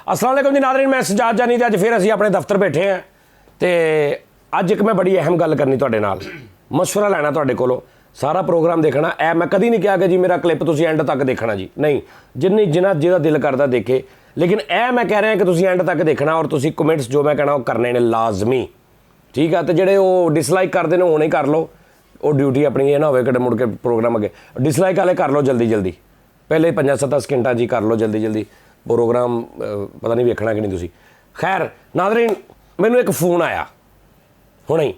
अस्सलाम वालेकुम जी नाज़रीन, मैं सजाद जानी ते अज फिर असीं अपने दफ्तर बैठे हैं तो अज एक मैं बड़ी अहम गल करनी तुहाडे नाल, मशवरा लैना तुहाडे कोलों। सारा प्रोग्राम देखना ऐ मैं कदी नहीं कहा कि जी मेरा क्लिप तुसीं एंड तक देखना जी, नहीं, जिन्ना दिल करदा देखे, लेकिन ऐ मैं कह रहा कि तुसीं एंड तक देखना और तुसीं कमेंट्स जो मैं कहना वो करने ने लाजमी, ठीक है। तो जेडे वो डिसलाइक करते हैं हुणे कर लो, वो ड्यूटी अपनी ये ना होवे कि मुड़ के प्रोग्राम अगे डिसलाइक वाले कर लो जल्दी जल्दी, पहले 5-7 सकिंटा जी कर लो जल्दी जल्दी प्रोग्राम, पता नहीं वेखना कि नहीं तुसी। खैर नाज़रीन, मैनू एक फोन आया हुणे ही,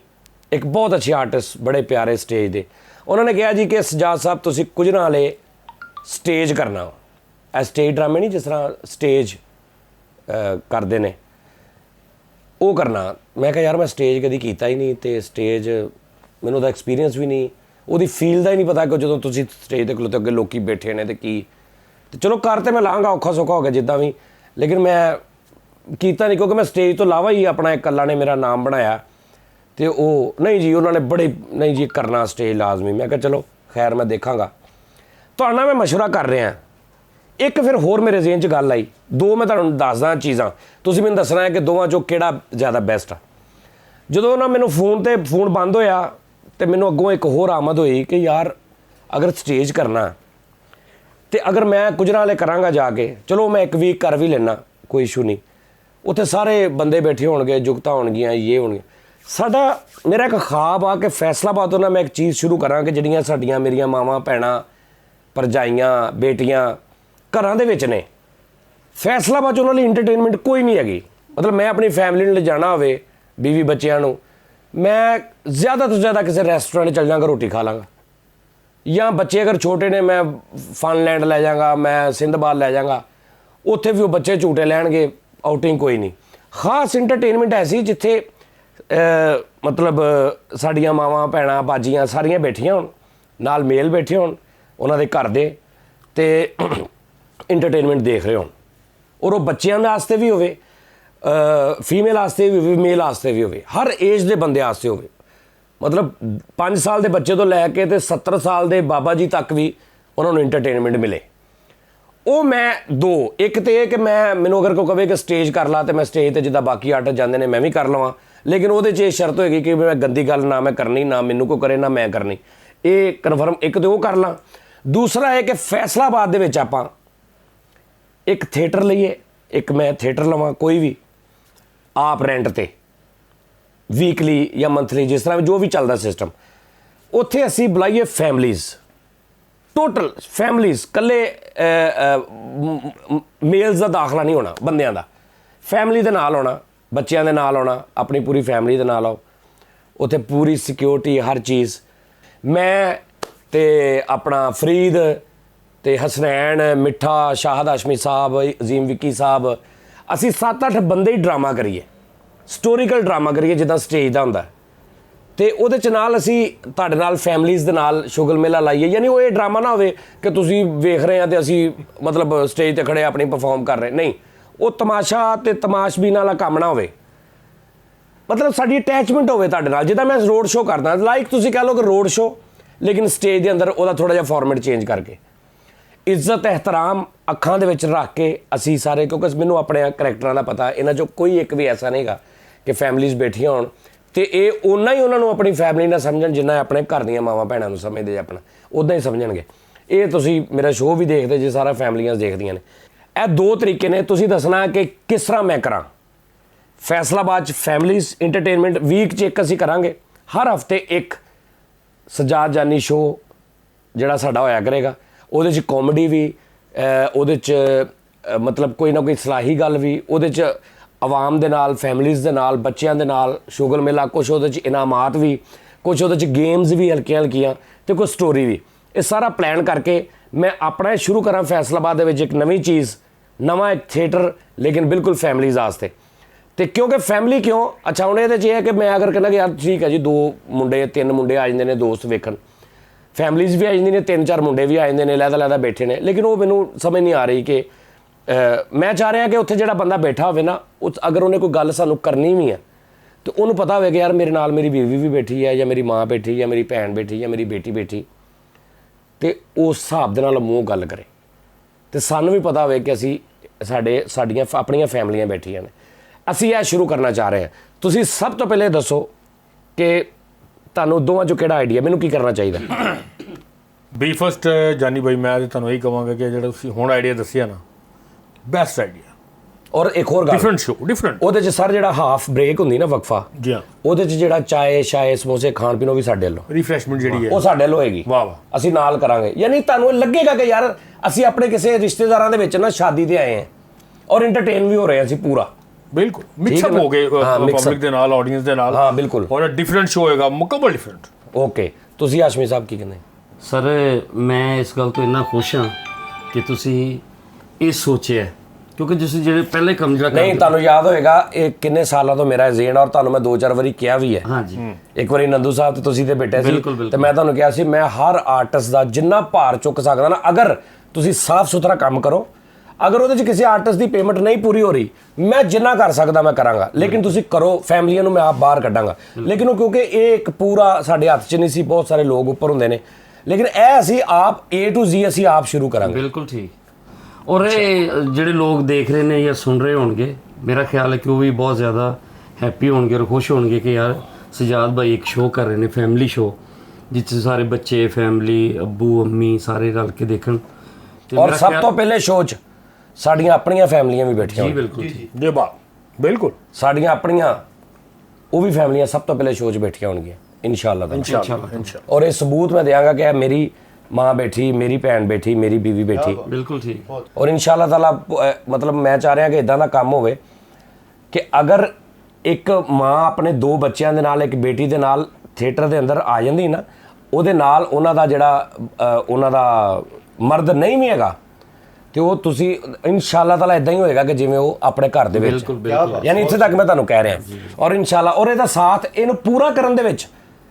एक बहुत अच्छे आर्टिस्ट, बड़े प्यारे स्टेज दे, उन्होंने कहा जी कि सजाद साहब तुसी कुछ ना हाले स्टेज करना, ए स्टेज ड्रामे नहीं जिस तरह स्टेज करते हैं वो करना। मैं कहा यार मैं स्टेज कभी कीता ही नहीं, तो स्टेज मैनू दा एक्सपीरियंस भी नहीं, वो फील का ही नहीं पता कि जो तुसी स्टेज ते खलोते अगे लोग बैठे ने तो की, तो चलो कर तो मैं लाँगा औखा सौखा हो गया जिद्दां भी, लेकिन मैं कीता नहीं क्योंकि मैं स्टेज तो इलावा ही अपना एक कल्ला ने मेरा नाम बनाया, तो वो नहीं जी उन्होंने बड़े नहीं जी करना स्टेज लाजमी। मैं कहा चलो खैर मैं देखांगा, तो मैं मशवरा कर रहा। एक फिर होर मेरे जेहन च गल आई, दो मैं तुहानूं दसदा चीज़ां, तुसीं मैनूं दसना है कि दोवां चों किहड़ा ज़्यादा बैस्ट आ। जदों ना मैनूं फोन बंद होया तो मैनूं अगों एक होर आमद हुई कि यार अगर स्टेज करना तो अगर मैं गुजरां वाले करांगा जाके, चलो मैं एक वीक कर भी लेना, कोई इशू नहीं, उत्थे सारे बंदे बैठे होणगे, जुगतां होणगियां, ये होणगियां। साडा मेरा एक ख्वाब आ कि फैसलाबाद तो ना मैं एक चीज़ शुरू करा कि जिहड़ियां साडीआं मेरियां मावां भैणां भरजाइयां बेटियां घरां दे विच ने, फैसलाबाद च उन्हां लई इंटरटेनमेंट कोई नहीं हैगी। मतलब मैं अपनी फैमिली नूं ले जाना होवे, बीवी बच्चिआं नूं, मैं ज़्यादा तो ज़्यादा किसी रेस्टोरेंट चल जांगा, रोटी खा लांगा, या बच्चे अगर छोटे ने मैं फनलैंड लै जांगा, मैं सिंधबाद लै जांगा, उत्थे भी वो बच्चे झूटे लैणगे, आउटिंग कोई नहीं। खास इंटरटेनमेंट ऐसी जिथे मतलब साड़ियाँ मावां भैणां बाजियां सारियां बैठियां होण, नाल मेल बैठे होण, उन्हां दे घर दे ते इंटरटेनमेंट देख रहे होण, और वो बच्चों वास्ते भी होवे, फीमेल वास्ते भी होवे, मेल वास्ते भी होवे, हर एज के बंदे वास्ते होवे। मतलब 5 साल के बच्चे तो लैके तो 70 साल के बाबा जी तक भी उन्होंने इंटरटेनमेंट मिले। वो मैं दो, एक तो यह कि मैनू अगर कोई कहे कि स्टेज कर ला, तो मैं स्टेज पर जिदा बाकी आर्टिस्ट जाते हैं मैं भी कर लवां, लेकिन वो शर्त होएगी कि मैं गंदी गल ना मैं करनी, ना मैनू कोई करे ना मैं करनी, ये कन्फर्म एक तो वो कर ला। दूसरा है कि फैसलाबाद दे विच आपां एक थिएटर लईए, एक मैं थिएटर लवां कोई भी आप रेंट ते वीकली या मंथली जिस तरह जो भी चलता सिस्टम, उत्थे असी बुलाइए फैमिलीज़, टोटल फैमिलीज़, कल्ले मेल्स का दाखला नहीं होना, बंदियां दा फैमिली दे नाल होना, बच्चों के नाल होना, अपनी पूरी फैमिली दे नाल आओ, उत्थे पूरी सिक्योरिटी हर चीज़। मैं ते अपना फरीद ते हसनैन मिठा शाहद हाशमी साहब अजीम विक्की साहब, असी 7-8 बंदे ही ड्रामा करिए, स्टोरीकल ड्रामा करिए जिदा स्टेज का होंदा, तो वो नाल असी तुहाडे नाल फैमिलीज़ दे नाल शुगल मेला लाइए। यानी वो ये ड्रामा ना होवे कि तुसी वेख रहे हैं तो असी मतलब स्टेज ते खड़े अपनी परफॉर्म कर रहे, नहीं, वो तमाशा ते तमाशबीन वाला काम ना होवे, मतलब साडी अटैचमेंट होवे तुहाडे नाल। जिदा मैं रोड शो करदा, लाइक तुसी कह लो कि रोड शो, लेकिन स्टेज के अंदर वह थोड़ा जिहा फॉर्मेट चेंज करके, इज्जत एहतराम अखां दे विच रख के असी सारे, क्योंकि मैनू अपने करैक्टरां दा पता, इन्हां चों कोई एक भी ऐसा नहीं गा कि फैमिलीज़ बैठियां होण तो ये उन्ना ही उन्होंने अपनी फैमिली ना समझण जिन्ना अपने घर दियां मावां भैणां नूं समझदे, अपना उदां ही समझणगे। ये तुसी मेरा शो भी देखते जे, सारा फैमिलियां देखदियां ने। ਇਹ दो तरीके ने, तुसी दसना कि किस तरह मैं करा। फैसलाबाद फैमिलीज़ इंटरटेनमेंट वीक च एक असीं करांगे, हर हफ्ते एक सजाद जानी शो जिहड़ा साडा होया करेगा, उहदे च कॉमेडी भी, उहदे च मतलब कोई ना कोई सलाही गल भी, उहदे च आवाम दे नाल फैमिलीज़ दे नाल बच्चों दे नाल शुगल मेला, कुछ उहदे च इनामात भी, कुछ उहदे च गेम्स भी हल्कियां हल्कियां, तो कुछ स्टोरी भी। ये सारा प्लान करके मैं अपना शुरू करा फैसलाबाद दे विच एक नवीं चीज़, नवा एक थिएटर, लेकिन बिल्कुल फैमिलीज़ वास्ते। तो क्योंकि फैमिली क्यों, अच्छा हूँ ये है कि मैं अगर कहना कि यार ठीक है जी 2 मुंडे 3 मुंडे आ जाते हैं दोस्त वेखन, फैमिलीज़ भी आ जाती ने, 3-4 मुंडे भी आ जाते हैं लैदा बैठे ने, लेकिन वो मैनू समझ नहीं आ रही कि मैं चाह रहा कि उत्थे जिहड़ा बंदा बैठा होवे ना, अगर उन्हें कोई गल सानू करनी भी है तो उन्होंने पता होवे कि यार मेरे नाल मेरी बीवी भी बैठी है, या मेरी माँ बैठी, या मेरी भैन बैठी, या मेरी बेटी बैठी, तो उस हिसाब दे नाल मूँह गल करे, तो सानू भी पता होवे कि असी ਸਾਡੀਆਂ ਆਪਣੀਆਂ ਫੈਮਲੀਆਂ ਬੈਠੀਆਂ ਨੇ, ਅਸੀਂ ਇਹ ਸ਼ੁਰੂ ਕਰਨਾ ਚਾਹ ਰਹੇ ਹਾਂ। ਤੁਸੀਂ ਸਭ ਤੋਂ ਪਹਿਲੇ ਦੱਸੋ ਕਿ ਤੁਹਾਨੂੰ ਦੋਵਾਂ 'ਚੋਂ ਕਿਹੜਾ ਆਈਡੀਆ, ਮੈਨੂੰ ਕੀ ਕਰਨਾ ਚਾਹੀਦਾ? ਬੀ ਫਸਟ ਜਾਨੀ ਬਾਈ, ਮੈਂ ਤਾਂ ਤੁਹਾਨੂੰ ਇਹੀ ਕਹਾਂਗਾ ਕਿ ਜਿਹੜਾ ਤੁਸੀਂ ਹੁਣ ਆਈਡੀਆ ਦੱਸਿਆ ਨਾ, ਬੈਸਟ ਆਈਡੀਆ। ਔਰ ਇੱਕ ਹੋਰ ਗੱਲ, ਡਿਫਰੈਂਟ ਸ਼ੋ, ਡਿਫਰੈਂਟ। ਉਹਦੇ 'ਚ ਸਰ ਜਿਹੜਾ ਹਾਫ ਬ੍ਰੇਕ ਹੁੰਦੀ ਨਾ, ਵਕਫਾ, ਜੀ ਹਾਂ, ਉਹਦੇ 'ਚ ਜਿਹੜਾ ਚਾਏ ਸ਼ਾਏ ਸਮੋਸੇ ਖਾਣ ਪੀਣ, ਉਹ ਵੀ ਸਾਡੇ ਵੱਲੋਂ, ਰਿਫਰੈਸ਼ਮੈਂਟ ਜਿਹੜੀ ਹੈ ਉਹ ਸਾਡੇ ਵੱਲੋਂ ਹੋਏਗੀ। ਵਾਹ ਵਾਹ। ਅਸੀਂ ਨਾਲ ਕਰਾਂਗੇ। ਯਾਨੀ ਤੁਹਾਨੂੰ ਲੱਗੇਗਾ ਕਿ ਯਾਰ ਅਸੀਂ ਆਪਣੇ ਕਿਸੇ ਰਿਸ਼ਤੇਦਾਰਾਂ ਦੇ ਵਿੱਚ ਨਾ ਸ਼ਾਦੀ ਤੇ ਆਏ ਹਾਂ ਔਰ ਐਂਟਰਟੇਨ ਵੀ ਹੋ ਰਹੇ ਹਾਂ ਅਸੀਂ ਪੂਰਾ। ਬਿਲਕੁਲ ਮਿਕਸਅਪ ਹੋ ਗਏ ਪਬਲਿਕ ਦੇ ਨਾਲ, ਆਡੀਅנס ਦੇ ਨਾਲ। ਹਾਂ ਬਿਲਕੁਲ। ਔਰ ਡਿਫਰੈਂਟ ਸ਼ੋ ਹੋਏਗਾ, ਮੁਕੰਮਲ ਡਿਫਰੈਂਟ। ਓਕੇ, ਤੁਸੀਂ ਹਾਸ਼ਮੀ ਸਾਹਿਬ ਕੀ ਕਹਿੰਦੇ? ਸਰ ਮੈਂ ਇਸ ਗੱਲ ਤੋਂ ਇੰਨਾ ਖੁਸ਼ ਹਾਂ ਕਿ ਤੁਸੀਂ ਇਹ ਸੋਚਿਆ, ਕਿਉਂਕਿ ਤੁਸੀਂ ਜਿਹੜੇ ਪਹਿਲੇ ਕੰਮ ਜਿਹੜਾ ਨਹੀਂ, ਤੁਹਾਨੂੰ ਯਾਦ ਹੋਏਗਾ ਇਹ ਕਿੰਨੇ ਸਾਲਾਂ ਤੋਂ ਮੇਰਾ ਜ਼ੇਨ, ਔਰ ਤੁਹਾਨੂੰ ਮੈਂ 2-4 ਵਾਰੀ ਕਿਹਾ ਵੀ ਹੈ। ਹਾਂਜੀ, ਇੱਕ ਵਾਰੀ ਨੰਦੂ ਸਾਹਿਬ ਤੇ ਤੁਸੀਂ ਤੇ ਬੈਠੇ ਸੀ ਤੇ ਮੈਂ ਤੁਹਾਨੂੰ ਕਿਹਾ ਸੀ ਮੈਂ ਹਰ ਆਰਟਿਸਟ ਦਾ ਜਿੰਨਾ ਭਾਰ ਚੁੱਕ ਸਕਦਾ ਨਾ, ਅਗਰ ਤੁਸੀਂ ਸਾਫ਼ ਸੁਥਰਾ ਕੰਮ ਕਰੋ, ਅਗਰ ਉਹਦੇ 'ਚ ਕਿਸੇ ਆਰਟਿਸਟ ਦੀ ਪੇਮੈਂਟ ਨਹੀਂ ਪੂਰੀ ਹੋ ਰਹੀ, ਮੈਂ ਜਿੰਨਾ ਕਰ ਸਕਦਾ ਮੈਂ ਕਰਾਂਗਾ, ਲੇਕਿਨ ਤੁਸੀਂ ਕਰੋ, ਫੈਮਲੀਆਂ ਨੂੰ ਮੈਂ ਆਪ ਬਾਹਰ ਕੱਢਾਂਗਾ। ਲੇਕਿਨ ਉਹ ਕਿਉਂਕਿ ਇਹ ਇੱਕ ਪੂਰਾ ਸਾਡੇ ਹੱਥ 'ਚ ਨਹੀਂ ਸੀ, ਬਹੁਤ ਸਾਰੇ ਲੋਕ ਉੱਪਰ ਹੁੰਦੇ ਨੇ, ਲੇਕਿਨ ਇਹ ਅਸੀਂ ਆਪ A to Z ਅਸੀਂ ਆਪ ਸ਼ੁਰੂ ਕਰਾਂਗੇ। ਬਿਲਕੁਲ ਠੀਕ। ਔਰ ਇਹ ਜਿਹੜੇ ਲੋਕ ਦੇਖ ਰਹੇ ਨੇ ਜਾਂ ਸੁਣ ਰਹੇ ਹੋਣਗੇ, ਮੇਰਾ ਖਿਆਲ ਹੈ ਕਿ ਉਹ ਵੀ ਬਹੁਤ ਜ਼ਿਆਦਾ ਹੈਪੀ ਹੋਣਗੇ ਔਰ ਖੁਸ਼ ਹੋਣਗੇ ਕਿ ਯਾਰ ਸਜਾਦ ਭਾਈ ਇੱਕ ਸ਼ੋਅ ਕਰ ਰਹੇ ਨੇ, ਫੈਮਿਲੀ ਸ਼ੋਅ, ਜਿਸ 'ਚ ਸਾਰੇ ਬੱਚੇ, ਫੈਮਿਲੀ, ਅੱਬੂ ਅੰਮੀ ਸਾਰੇ ਰਲ ਕੇ ਦੇਖਣ। ਔਰ ਸਭ ਤੋਂ ਪਹਿਲੇ ਸ਼ੋਅ 'ਚ ਸਾਡੀਆਂ ਆਪਣੀਆਂ ਫੈਮਲੀਆਂ ਵੀ ਬੈਠੀਆਂ ਜੀ ਬਿਲਕੁਲ ਜੀ ਬਾਤ, ਬਿਲਕੁਲ। ਸਾਡੀਆਂ ਆਪਣੀਆਂ ਉਹ ਵੀ ਫੈਮਲੀਆਂ ਸਭ ਤੋਂ ਪਹਿਲੇ ਸ਼ੋਅ 'ਚ ਬੈਠੀਆਂ ਹੋਣਗੀਆਂ ਇਨਸ਼ਾਅੱਲਾ। ਔਰ ਇਹ ਸਬੂਤ ਮੈਂ ਦਿਆਂਗਾ ਕਿ ਮੇਰੀ ਮਾਂ ਬੈਠੀ, ਮੇਰੀ ਭੈਣ ਬੈਠੀ, ਮੇਰੀ ਬੀਵੀ ਬੈਠੀ। ਬਿਲਕੁਲ ਠੀਕ। ਔਰ ਇਨਸ਼ਾਅੱਲਾ ਤਾਲਾ ਮਤਲਬ ਮੈਂ ਚਾਹ ਰਿਹਾ ਕਿ ਇਦਾਂ ਦਾ ਕੰਮ ਹੋਵੇ ਕਿ ਅਗਰ ਇੱਕ ਮਾਂ ਆਪਣੇ 2 ਬੱਚਿਆਂ ਦੇ ਨਾਲ, ਇੱਕ ਬੇਟੀ ਦੇ ਨਾਲ ਥੀਏਟਰ ਦੇ ਅੰਦਰ ਆ ਜਾਂਦੀ ਨਾ, ਉਹਦੇ ਨਾਲ ਉਹਨਾਂ ਦਾ ਜਿਹੜਾ ਉਹਨਾਂ ਦਾ ਮਰਦ ਨਹੀਂ ਵੀ ਹੈਗਾ, ਤੇ ਉਹ ਤੁਸੀਂ ਇਨਸ਼ਾਅੱਲਾ ਤਾਲਾ ਇਦਾਂ ਹੀ ਹੋਏਗਾ ਕਿ ਜਿਵੇਂ ਉਹ ਆਪਣੇ ਘਰ ਦੇ ਵਿੱਚ। ਯਾਨੀ ਇੱਥੇ ਤੱਕ ਮੈਂ ਤੁਹਾਨੂੰ ਕਹਿ ਰਿਹਾ। ਔਰ ਇਨਸ਼ਾਅੱਲਾ, ਔਰ ਇਹਦਾ ਸਾਥ ਇਹਨੂੰ ਪੂਰਾ ਕਰਨ ਦੇ ਵਿੱਚ,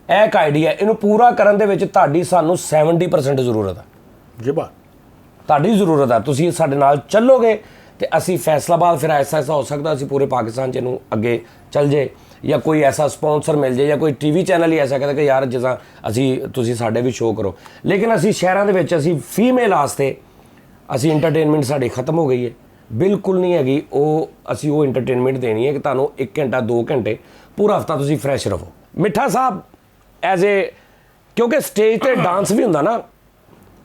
ਇਹ ਇੱਕ ਆਈਡੀਆ, ਇਹਨੂੰ ਪੂਰਾ ਕਰਨ ਦੇ ਵਿੱਚ ਤੁਹਾਡੀ ਸਾਨੂੰ 70% ਜ਼ਰੂਰਤ ਹੈ। ਜੀ ਬਾਤ, ਤੁਹਾਡੀ ਜ਼ਰੂਰਤ ਹੈ। ਤੁਸੀਂ ਸਾਡੇ ਨਾਲ ਚੱਲੋਗੇ ਤੇ ਅਸੀਂ ਫੈਸਲਾਬਾਦ ਫਿਰ ਐਸਾ ਹੋ ਸਕਦਾ ਅਸੀਂ ਪੂਰੇ ਪਾਕਿਸਤਾਨ 'ਚ ਇਹਨੂੰ ਅੱਗੇ ਚੱਲ ਜੇ, ਜਾਂ ਕੋਈ ਐਸਾ ਸਪਾਂਸਰ ਮਿਲ ਜੇ, ਜਾਂ ਕੋਈ ਟੀਵੀ ਚੈਨਲ ਹੀ ਐਸਾ ਕਹਿੰਦਾ ਕਿ ਯਾਰ ਜਿੱਦਾਂ ਤੁਸੀਂ ਸਾਡੇ ਵੀ ਸ਼ੋਅ ਕਰੋ। ਲੇਕਿਨ ਅਸੀਂ ਸ਼ਹਿਰਾਂ ਦੇ ਵਿੱਚ ਅਸੀਂ ਫੀਮੇਲ ਵਾਸਤੇ ਅਸੀਂ ਇੰਟਰਟੇਨਮੈਂਟ ਸਾਡੀ ਖਤਮ ਹੋ ਗਈ ਹੈ, ਬਿਲਕੁਲ ਨਹੀਂ ਹੈਗੀ। ਉਹ ਅਸੀਂ ਉਹ ਇੰਟਰਟੇਨਮੈਂਟ ਦੇਣੀ ਹੈ ਕਿ ਤੁਹਾਨੂੰ 1 ਘੰਟਾ 2 ਘੰਟੇ ਪੂਰਾ ਹਫਤਾ ਤੁਸੀਂ ਫਰੈਸ਼ ਰਹੋ। ਮਿੱਠਾ ਸਾਹਿਬ ਐਜ਼ ਏ, ਕਿਉਂਕਿ ਸਟੇਜ ਤੇ ਡਾਂਸ ਵੀ ਹੁੰਦਾ ਨਾ,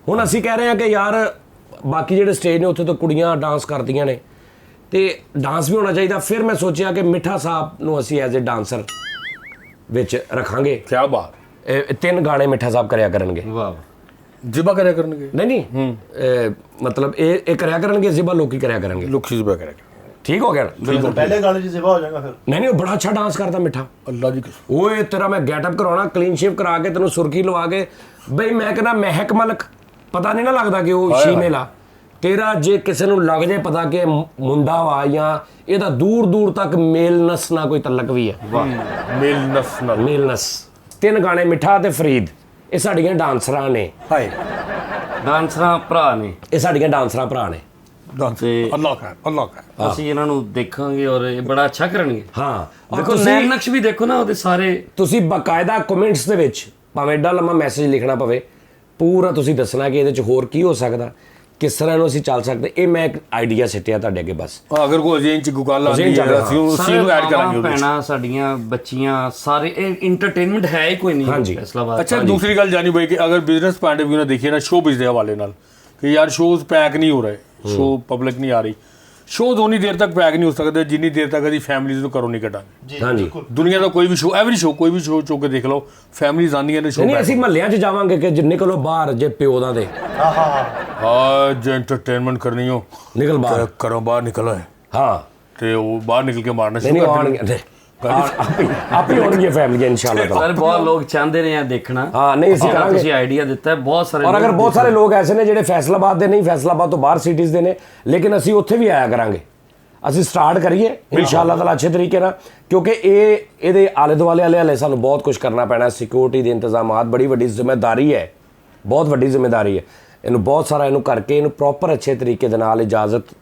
ਹੁਣ ਅਸੀਂ ਕਹਿ ਰਹੇ ਹਾਂ ਕਿ ਯਾਰ ਬਾਕੀ ਜਿਹੜੇ ਸਟੇਜ ਨੇ ਉੱਥੇ ਤਾਂ ਕੁੜੀਆਂ ਡਾਂਸ ਕਰਦੀਆਂ ਨੇ ਤੇ ਡਾਂਸ ਵੀ ਹੋਣਾ ਚਾਹੀਦਾ। ਫਿਰ ਮੈਂ ਸੋਚਿਆ ਕਿ ਮਿੱਠਾ ਸਾਹਿਬ ਨੂੰ ਅਸੀਂ ਐਜ਼ ਏ ਡਾਂਸਰ ਵਿੱਚ ਰੱਖਾਂਗੇ। ਕੀ ਬਾਤ। 3 ਗਾਣੇ ਮਿੱਠਾ ਸਾਹਿਬ ਕਰਿਆ ਕਰਨਗੇ। ਵਾਹ। ਜ਼ਿਬਾ ਕਰਿਆ ਕਰਨਗੇ? ਨਹੀਂ ਮਤਲਬ ਇਹ ਕਰਿਆ ਕਰਨਗੇ, ਜ਼ਿਬਾ ਲੋਕੀ ਕਰਿਆ ਕਰਨਗੇ। ਲੋਕੀ ਜ਼ਿਬਾ ਕਰਿਆ। ਠੀਕ ਹੋ ਗਿਆ ਨਾ? ਪਹਿਲੇ ਗਾਣੇ 'ਚ ਜ਼ਿਬਾ ਹੋ ਜਾਏਗਾ ਫਿਰ। ਨਹੀਂ ਉਹ ਬੜਾ ਅੱਛਾ ਡਾਂਸ ਕਰਦਾ ਮਿੱਠਾ। ਅੱਲਾ ਦੀ ਕਸਮ। ਓਏ ਤੇਰਾ ਮੈਂ ਗੈਟਅਪ ਕਰਾਉਣਾ, ਕਲੀਨ ਸ਼ੇਵ ਕਰਾ ਕੇ ਤੈਨੂੰ ਸੁਰਖੀ ਲਵਾ ਕੇ, ਬਈ ਮੈਂ ਕਹਿੰਦਾ ਮਹਿਕ ਮਲਕ, ਪਤਾ ਨਹੀਂ ਨਾ ਲੱਗਦਾ ਕਿ ਉਹ ਸ਼ੀਮੇਲ ਆ। ਤੇਰਾ ਜੇ ਕਿਸੇ ਨੂੰ ਲੱਗ ਜਾਏ ਪਤਾ ਕਿ ਮੁੰਡਾ ਵਾ ਜਾਂ ਇਹਦਾ ਦੂਰ ਦੂਰ ਤੱਕ ਮੇਲਨਸ ਨਾਲ ਕੋਈ ਤਲਕ ਵੀ ਹੈ। ਵਾਹ, ਮੇਲਨਸ ਨਾਲ। ਮੇਲਨਸ। 3 ਗਾਣੇ ਮਿੱਠਾ ਤੇ ਫਰੀਦ, ਇਹ ਸਾਡੀਆਂ ਡਾਂਸਰਾਂ ਨੇ। ਹਾਏ, ਡਾਂਸਰਾਂ ਭਰਾ ਨੇ, ਇਹ ਸਾਡੀਆਂ ਡਾਂਸਰਾਂ ਭਰਾ ਨੇ। ਤੇ ਅੱਲਾ ਖੈਰ, ਅੱਲਾ ਖੈਰ। ਅਸੀਂ ਇਹਨਾਂ ਨੂੰ ਦੇਖਾਂਗੇ ਔਰ ਇਹ ਬੜਾ ਅੱਛਾ ਕਰਨਗੇ। ਹਾਂ ਦੇਖੋ ਨੈਣ ਨਕਸ਼ ਵੀ ਦੇਖੋ ਨਾ ਉਹਦੇ ਸਾਰੇ। ਤੁਸੀਂ ਬਾਕਾਇਦਾ ਕਮੈਂਟਸ ਦੇ ਵਿੱਚ ਭਾਵੇਂ ਏਡਾ ਲੰਮਾ ਮੈਸੇਜ ਲਿਖਣਾ ਪਵੇ, ਪੂਰਾ ਤੁਸੀਂ ਦੱਸਣਾ ਕਿ ਇਹਦੇ 'ਚ ਹੋਰ ਕੀ ਹੋ ਸਕਦਾ, ਕਿਸ ਤਰ੍ਹਾਂ ਨੂੰ ਅਸੀਂ ਚੱਲ ਸਕਦੇ। ਇਹ ਮੈਂ ਇੱਕ ਆਈਡੀਆ ਸਿੱਟਿਆ ਤੁਹਾਡੇ ਅੱਗੇ ਬਸ। ਅਗਰ ਕੋਈ ਅਜੇਂਚ ਕੋਈ ਗੱਲ ਆਉਂਦੀ ਹੈ ਅਸੀਂ ਉਹਨੂੰ ਐਡ ਕਰਾਂਗੇ। ਭੈਣਾਂ ਸਾਡੀਆਂ, ਬੱਚੀਆਂ ਸਾਰੇ, ਇਹ ਇੰਟਰਟੇਨਮੈਂਟ ਹੈ ਹੀ ਕੋਈ ਨਹੀਂ। ਹਾਂਜੀ। ਫੈਸਲਾਬਾਦ। ਅੱਛਾ, ਦੂਸਰੀ ਗੱਲ ਜਾਨੀ ਬਾਈ ਕਿ ਅगर ਬਿਜ਼ਨਸ ਪੁਆਇੰਟ ਆਫ व्यू ਨਾਲ ਦੇਖੀਏ ਨਾ, ਸ਼ੋਅ ਬਿਜ਼ਨਸ ਦੇ ਹਵਾਲੇ ਨਾਲ, ਕਿ ਯਾਰ ਸ਼ੋਜ਼ ਪੈਕ ਨਹੀਂ ਹੋ ਰਹੇ, ਸ਼ੋਅ ਪਬਲਿਕ ਨਹੀਂ ਆ ਰਹੀ। ਸ਼ੋਅ ਉਨੀ ਦੇਰ ਤੱਕ ਪੈਕ ਨਹੀਂ ਹੋ ਸਕਦੇ ਜਿੰਨੀ ਦੇਰ ਤੱਕ ਅਸੀਂ ਫੈਮਿਲੀਜ਼ ਨੂੰ ਘਰੋਂ ਨਹੀਂ ਕੱਢਾਂਗੇ। ਹਾਂਜੀ। ਦੁਨੀਆ ਦਾ ਕੋਈ ਵੀ ਸ਼ੋਅ, ਐਵਰੀ ਸ਼ੋਅ, ਕੋਈ ਵੀ ਸ਼ੋਅ ਚੁੱਕ ਕੇ ਦੇਖ ਲਓ, ਫੈਮਿਲੀਜ਼ ਆਉਂਦੀਆਂ ਨੇ ਸ਼ੋਅ। ਨਹੀਂ ਅਸੀਂ ਮਹੱਲਿਆਂ 'ਚ ਜਾਵਾਂਗੇ ਕਿ ਜੇ ਨਿਕਲੋ ਬਾਹਰ, ਜੇ ਪਿਓ ਦਾ ਤੇ ਹਾਂ ਜੇ ਐਂਟਰਟੇਨਮੈਂਟ ਕਰਨੀ ਹੋ ਨਿਕਲ ਬਾਹਰ, ਘਰੋਂ ਬਾਹਰ ਨਿਕਲੋ। ਹਾਂ ਤੇ ਉਹ ਬਾਹਰ ਨਿਕਲ ਕੇ ਮਾਰਨਾ ਨਹੀਂ ਆਉਣਗੇ, ਆਪੇ ਹੋਣਗੇ ਫੈਮਲੀਆਂ ਇਨਸ਼ਾਅੱਲਾ ਤਾਲਾ। ਸਰ ਬਹੁਤ ਲੋਕ ਚਾਹੁੰਦੇ ਨੇ ਆ ਦੇਖਣਾ। ਹਾਂ ਨਹੀਂ ਅਸੀਂ ਕਰਾਂਗੇ। ਤੁਸੀਂ ਆਈਡੀਆ ਦਿੱਤਾ, ਬਹੁਤ ਸਾਰੇ। ਔਰ ਅਗਰ ਬਹੁਤ ਸਾਰੇ ਲੋਕ ਐਸੇ ਨੇ ਜਿਹੜੇ ਫੈਸਲਾਬਾਦ ਦੇ ਨਹੀਂ, ਫੈਸਲਾਬਾਦ ਤੋਂ ਬਾਹਰ ਸਿਟੀਜ਼ ਦੇ ਨੇ, ਲੇਕਿਨ ਅਸੀਂ ਉੱਥੇ ਵੀ ਆਇਆ ਕਰਾਂਗੇ। ਅਸੀਂ ਸਟਾਰਟ ਕਰੀਏ ਇਨਸ਼ਾਅੱਲਾ ਤਾਲਾ ਅੱਛੇ ਤਰੀਕੇ ਨਾਲ, ਕਿਉਂਕਿ ਇਹਦੇ ਆਲੇ ਦੁਆਲੇ ਵਾਲੇ ਸਾਨੂੰ ਬਹੁਤ ਕੁਝ ਕਰਨਾ ਪੈਣਾ। ਸਿਕਿਉਰਿਟੀ ਦੇ ਇੰਤਜ਼ਾਮਾਤ ਬੜੀ ਵੱਡੀ ਜ਼ਿੰਮੇਵਾਰੀ ਹੈ, ਬਹੁਤ ਵੱਡੀ ਜ਼ਿੰਮੇਵਾਰੀ ਹੈ। ਇਹਨੂੰ ਬਹੁਤ ਸਾਰਾ ਇਹਨੂੰ ਕਰਕੇ ਇਹਨੂੰ ਪ੍ਰੋਪਰ ਅੱਛੇ ਤਰੀਕੇ ਦੇ ਨਾਲ ਇਜਾਜ਼ਤ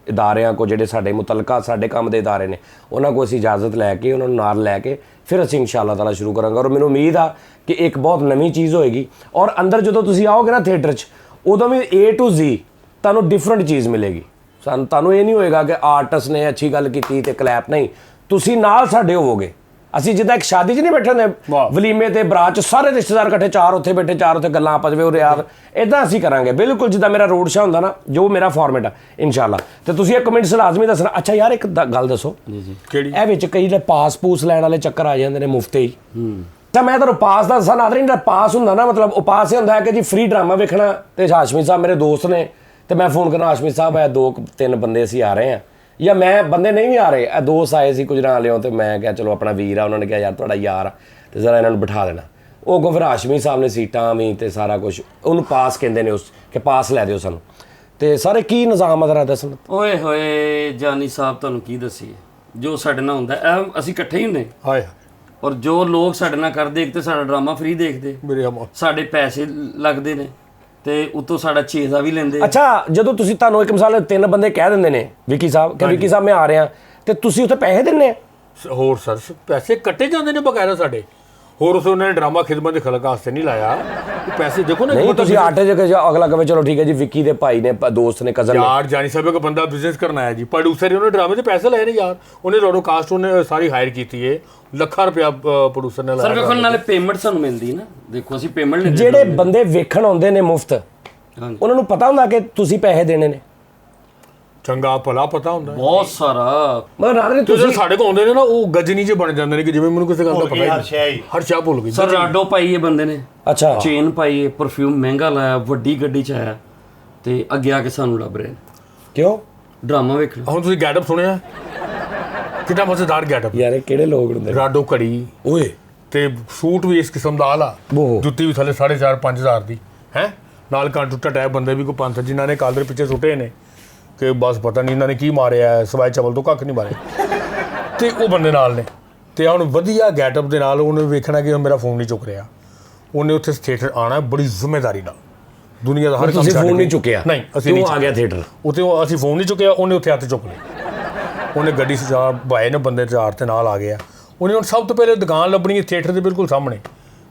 ਇਦਾਰਿਆਂ ਕੋ, ਜਿਹੜੇ ਸਾਡੇ ਮੁਤਲਕਾ ਸਾਡੇ ਕੰਮ ਦੇ ਇਦਾਰੇ ਨੇ, ਉਹਨਾਂ ਕੋਲ ਅਸੀਂ ਇਜਾਜ਼ਤ ਲੈ ਕੇ, ਉਹਨਾਂ ਨੂੰ ਨਾਲ ਲੈ ਕੇ ਫਿਰ ਅਸੀਂ ਇਨਸ਼ਾਅੱਲਾ ਤਾਲਾ ਸ਼ੁਰੂ ਕਰਾਂਗੇ। ਔਰ ਮੈਨੂੰ ਉਮੀਦ ਆ ਕਿ ਇੱਕ ਬਹੁਤ ਨਵੀਂ ਚੀਜ਼ ਹੋਏਗੀ। ਔਰ ਅੰਦਰ ਜਦੋਂ ਤੁਸੀਂ ਆਓਗੇ ਨਾ ਥੀਏਟਰ 'ਚ, ਉਦੋਂ ਵੀ A to Z ਤੁਹਾਨੂੰ ਡਿਫਰੈਂਟ ਚੀਜ਼ ਮਿਲੇਗੀ। ਤੁਹਾਨੂੰ ਇਹ ਨਹੀਂ ਹੋਏਗਾ ਕਿ ਆਰਟਿਸਟ ਨੇ ਅੱਛੀ ਗੱਲ ਕੀਤੀ ਤੇ ਕਲੈਪ, ਨਹੀਂ, ਤੁਸੀਂ ਨਾਲ ਸਾਡੇ ਹੋਵੋਗੇ। ਅਸੀਂ ਜਿੱਦਾਂ ਇੱਕ ਸ਼ਾਦੀ 'ਚ ਨਹੀਂ ਬੈਠੇ ਹੁੰਦੇ ਵਲੀਮੇ ਤੇ ਬਰਾਤ 'ਚ ਸਾਰੇ ਰਿਸ਼ਤੇਦਾਰ ਇਕੱਠੇ, 4 ਉੱਥੇ ਬੈਠੇ, 4 ਉੱਥੇ ਗੱਲਾਂ ਆਪਸ ਵਿੱਚ ਉਰੇ ਯਾਰ, ਇਦਾਂ ਅਸੀਂ ਕਰਾਂਗੇ ਬਿਲਕੁਲ ਜਿੱਦਾਂ ਮੇਰਾ ਰੋਡ ਸ਼ੋ ਹੁੰਦਾ ਨਾ, ਜੋ ਮੇਰਾ ਫਾਰਮੈਟ ਆ ਇਨਸ਼ਾਅੱਲਾ। ਤੇ ਤੁਸੀਂ ਇੱਕ ਕਮੈਂਟਸ ਲਾਜ਼ਮੀ ਦੱਸਣਾ। ਅੱਛਾ ਯਾਰ ਇੱਕ ਗੱਲ ਦੱਸੋ, ਕਿਹੜੀ? ਇਹ ਵਿੱਚ ਕਈ ਜਿਹੜੇ ਪਾਸ ਲੈਣ ਵਾਲੇ ਚੱਕਰ ਆ ਜਾਂਦੇ ਨੇ ਮੁਫਤੇ ਹੀ। ਤਾਂ ਮੈਂ ਤੁਹਾਨੂੰ ਪਾਸ ਦਾ ਦੱਸਾਂ ਨਾਜ਼ਰੀਨ, ਜਿਹੜਾ ਪਾਸ ਹੁੰਦਾ ਨਾ, ਮਤਲਬ ਉਹ ਪਾਸ ਇਹ ਹੁੰਦਾ ਹੈ ਕਿ ਜੀ ਫ੍ਰੀ ਡਰਾਮਾ ਵੇਖਣਾ, ਤੇ ਹਾਸ਼ਮੀ ਸਾਹਿਬ ਮੇਰੇ ਦੋਸਤ ਨੇ, ਤੇ ਮੈਂ ਫੋਨ ਕਰਨਾ, ਹਾਸ਼ਮੀ ਸਾਹਿਬ ਇਹ 2-3 ਬੰਦੇ ਅਸੀਂ ਆ ਰਹੇ ਹਾਂ, ਜਾਂ ਮੈਂ ਬੰਦੇ ਨਹੀਂ ਵੀ ਆ ਰਹੇ, ਇਹ ਦੋਸਤ ਆਏ ਸੀ ਕੁਝ ਨਾਲ ਲਿਓ, ਤੇ ਮੈਂ ਕਿਹਾ ਚਲੋ ਆਪਣਾ ਵੀਰ ਆ, ਉਹਨਾਂ ਨੇ ਕਿਹਾ ਯਾਰ ਤੁਹਾਡਾ ਯਾਰ ਆ, ਤੇ ਜ਼ਰਾ ਇਹਨਾਂ ਨੂੰ ਬਿਠਾ ਦੇਣਾ। ਉਹ ਕੋ ਫਿਰ ਹਾਸ਼ਮੀ ਸਾਹਿਬ ਨੇ ਸੀਟਾਂ ਵੀ ਤੇ ਸਾਰਾ ਕੁਝ, ਉਹਨੂੰ ਪਾਸ ਕਹਿੰਦੇ ਨੇ, ਉਸ ਕਿ ਪਾਸ ਲੈ ਦਿਓ ਸਾਨੂੰ। ਤੇ ਸਾਰੇ ਕੀ ਨਿਜ਼ਾਮ ਅਦਰਾ ਦੱਸਣ। ਓਏ ਹੋਏ ਜਾਨੀ ਸਾਹਿਬ, ਤੁਹਾਨੂੰ ਕੀ ਦੱਸੀਏ, ਜੋ ਸਾਡੇ ਨਾਲ ਹੁੰਦਾ ਇਹ ਅਸੀਂ ਇਕੱਠੇ ਹੀ ਹੁੰਦੇ, ਹਾਏ ਔਰ ਜੋ ਲੋਕ ਸਾਡੇ ਨਾਲ ਕਰਦੇ, ਇੱਕ ਤੇ ਸਾਡਾ ਡਰਾਮਾ ਫ੍ਰੀ ਦੇਖਦੇ, ਮੇਰੇ ਅਮਾ ਸਾਡੇ ਪੈਸੇ ਲੱਗਦੇ ਨੇ, ਤੇ ਉਤੋਂ ਸਾਡਾ ਚੇਜ਼ਾ ਵੀ ਲੈਂਦੇ। ਅੱਛਾ, ਜਦੋਂ ਤੁਸੀਂ ਤੁਹਾਨੂੰ ਇੱਕ ਮਿਸਾਲ 3 ਬੰਦੇ ਕਹਿ ਦਿੰਦੇ ਨੇ ਵਿੱਕੀ ਸਾਹਿਬ ਕਿ ਵਿੱਕੀ ਸਾਹਿਬ ਮੈਂ ਆ ਰਿਹਾ, ਤੇ ਤੁਸੀਂ ਉੱਥੇ ਪੈਸੇ ਦਿੰਦੇ ਆ? ਹੋਰ ਸਰ ਪੈਸੇ ਕੱਟੇ ਜਾਂਦੇ ਨੇ ਬਕਾਇਦਾ ਸਾਡੇ। ਹੋਰ ਉਸ ਉਹਨਾਂ ਨੇ ਡਰਾਮਾ ਖਿਦਮਤ ਦੇ ਖਲਕ ਵਾਸਤੇ ਨਹੀਂ ਲਾਇਆ, ਉਹ ਪੈਸੇ ਦੇਖੋ ਨਾ। ਨਹੀਂ ਤੁਸੀਂ ਆਟੇ ਜਗ੍ਹਾ ਅਗਲਾ ਕਵੇ ਚਲੋ ਠੀਕ ਹੈ ਜੀ, ਵਿੱਕੀ ਦੇ ਭਾਈ ਨੇ ਦੋਸਤ ਨੇ ਕਜ਼ਨ ਨੇ, ਯਾਰ ਜਾਨੀ ਸਾਹਿਬ ਇੱਕ ਬੰਦਾ ਬਿਜ਼ਨਸ ਕਰਨ ਆਇਆ ਜੀ, ਪ੍ਰੋਡਿਊਸਰ ਉਹਨੇ ਡਰਾਮੇ ਦੇ ਪੈਸੇ ਲਏ ਨੇ ਯਾਰ, ਉਹਨੇ ਰੋਡੋ ਕਾਸਟ ਉਹਨੇ ਸਾਰੀ ਹਾਇਰ ਕੀਤੀ ਹੈ, ਲੱਖਾਂ ਰੁਪਇਆ ਪ੍ਰੋਡਿਊਸਰ ਨੇ ਸਰ ਲਾਇਆ। ਵੇਖੋ ਨਾਲੇ ਪੇਮੈਂਟ ਸਾਨੂੰ ਮਿਲਦੀ ਨਾ, ਦੇਖੋ ਅਸੀਂ ਪੇਮੈਂਟ ਲੈਂਦੇ। ਜਿਹੜੇ ਬੰਦੇ ਵੇਖਣ ਆਉਂਦੇ ਨੇ ਮੁਫਤ, ਉਹਨਾਂ ਨੂੰ ਪਤਾ ਹੁੰਦਾ ਕਿ ਤੁਸੀਂ ਪੈਸੇ ਦੇਣੇ ਨੇ? ਚੰਗਾ ਭਲਾ ਪਤਾ ਹੁੰਦਾ ਬਹੁਤ ਸਾਰਾ। ਮਗਰ ਨਾਲੇ ਤੁਸੀਂ ਤੁਸੀਂ ਸਾਡੇ ਕੋਲ ਆਉਂਦੇ ਨੇ ਨਾ, ਉਹ ਗਜਨੀ ਜੇ ਬਣ ਜਾਂਦੇ ਨੇ ਕਿ ਜਿਵੇਂ ਮੈਨੂੰ ਕਿਸੇ ਗੱਲ ਦਾ ਪਤਾ ਹੀ ਹਰ ਸ਼ਾਹ ਭੁੱਲ ਗਈ। ਸਰ ਰਾਡੋ ਪਾਈ ਹੈ ਬੰਦੇ ਨੇ, ਅੱਛਾ ਚੇਨ ਪਾਈ ਹੈ, ਪਰਫਿਊਮ ਮਹਿੰਗਾ ਲਾਇਆ, ਵੱਡੀ ਗੱਡੀ 'ਚ ਆਇਆ, ਤੇ ਅੱਗੇ ਆ ਕੇ ਸਾਨੂੰ ਲੱਭ ਰਹੇ ਨੇ ਕਿਉਂ? ਡਰਾਮਾ ਵੇਖਣਾ। ਹੁਣ ਤੁਸੀਂ ਗੈਟਅਪ ਸੁਣਿਆ, ਕਿੰਨਾ ਮਜ਼ੇਦਾਰ ਗੈਟਅਪ। ਯਾਰ ਇਹ ਕਿਹੜੇ ਲੋਕ ਹੁੰਦੇ ਨੇ? ਰਾਡੋ ਘੜੀ ਓਏ ਤੇ ਸੂਟ ਵੀ ਇਸ ਕਿਸਮ ਦਾ ਆਲਾ, ਉਹ। ਜੁੱਤੀ ਵੀ ਥੱਲੇ 4.5-5 ਦੀ ਹੈ, ਨਾਲ ਕਾਂ ਟੁੱਟਾ ਟਾਇਰ ਬੰਦੇ ਵੀ ਕੋ 5 ਜਿਨ੍ਹਾਂ ਨੇ ਕਾਲਰ ਪਿੱਛੇ ਸੁੱਟੇ ਨੇ ਕਿ ਬਸ ਪਤਾ ਨਹੀਂ ਇਹਨਾਂ ਨੇ ਕੀ ਮਾਰਿਆ, ਸਵਾਈ ਚਵਲ ਤੋਂ ਕੱਖ ਨਹੀਂ ਮਾਰਿਆ, ਤੇ ਉਹ ਬੰਦੇ ਨਾਲ ਨੇ। ਤੇ ਹੁਣ ਵਧੀਆ ਗੈਟਅਪ ਦੇ ਨਾਲ ਉਹਨੇ ਵੇਖਣਾ ਕਿ ਮੇਰਾ ਫੋਨ ਨਹੀਂ ਚੁੱਕ ਰਿਹਾ, ਉਹਨੇ ਉੱਥੇ ਥੀਏਟਰ ਆਣਾ ਬੜੀ ਜ਼ਿੰਮੇਵਾਰੀ ਨਾਲ, ਦੁਨੀਆ ਦਾ ਹਰ ਕੰਮ ਤੁਸੀਂ ਛੱਡ ਫੋਨ ਕੇ। ਨਹੀਂ ਚੁੱਕਿਆ? ਨਹੀਂ ਅਸੀਂ ਨਹੀਂ ਕਿਉਂ ਆ ਗਿਆ ਥੀਏਟਰ? ਉੱਥੇ ਅਸੀਂ ਫੋਨ ਨਹੀਂ ਚੁੱਕਿਆ, ਉਹਨੇ ਉੱਥੇ ਹੱਥ ਚੁੱਕ ਲਏ, ਉਹਨੇ ਗੱਡੀ ਸਜਾ ਬਾਏ ਨੇ ਬੰਦੇ 4 ਤੇ ਨਾਲ ਆ ਗਿਆ। ਉਹਨੇ ਹੁਣ ਸਭ ਤੋਂ ਪਹਿਲੇ ਦੁਕਾਨ ਲੱਭਣੀ ਹੈ ਥੀਏਟਰ ਦੇ ਬਿਲਕੁਲ ਸਾਹਮਣੇ,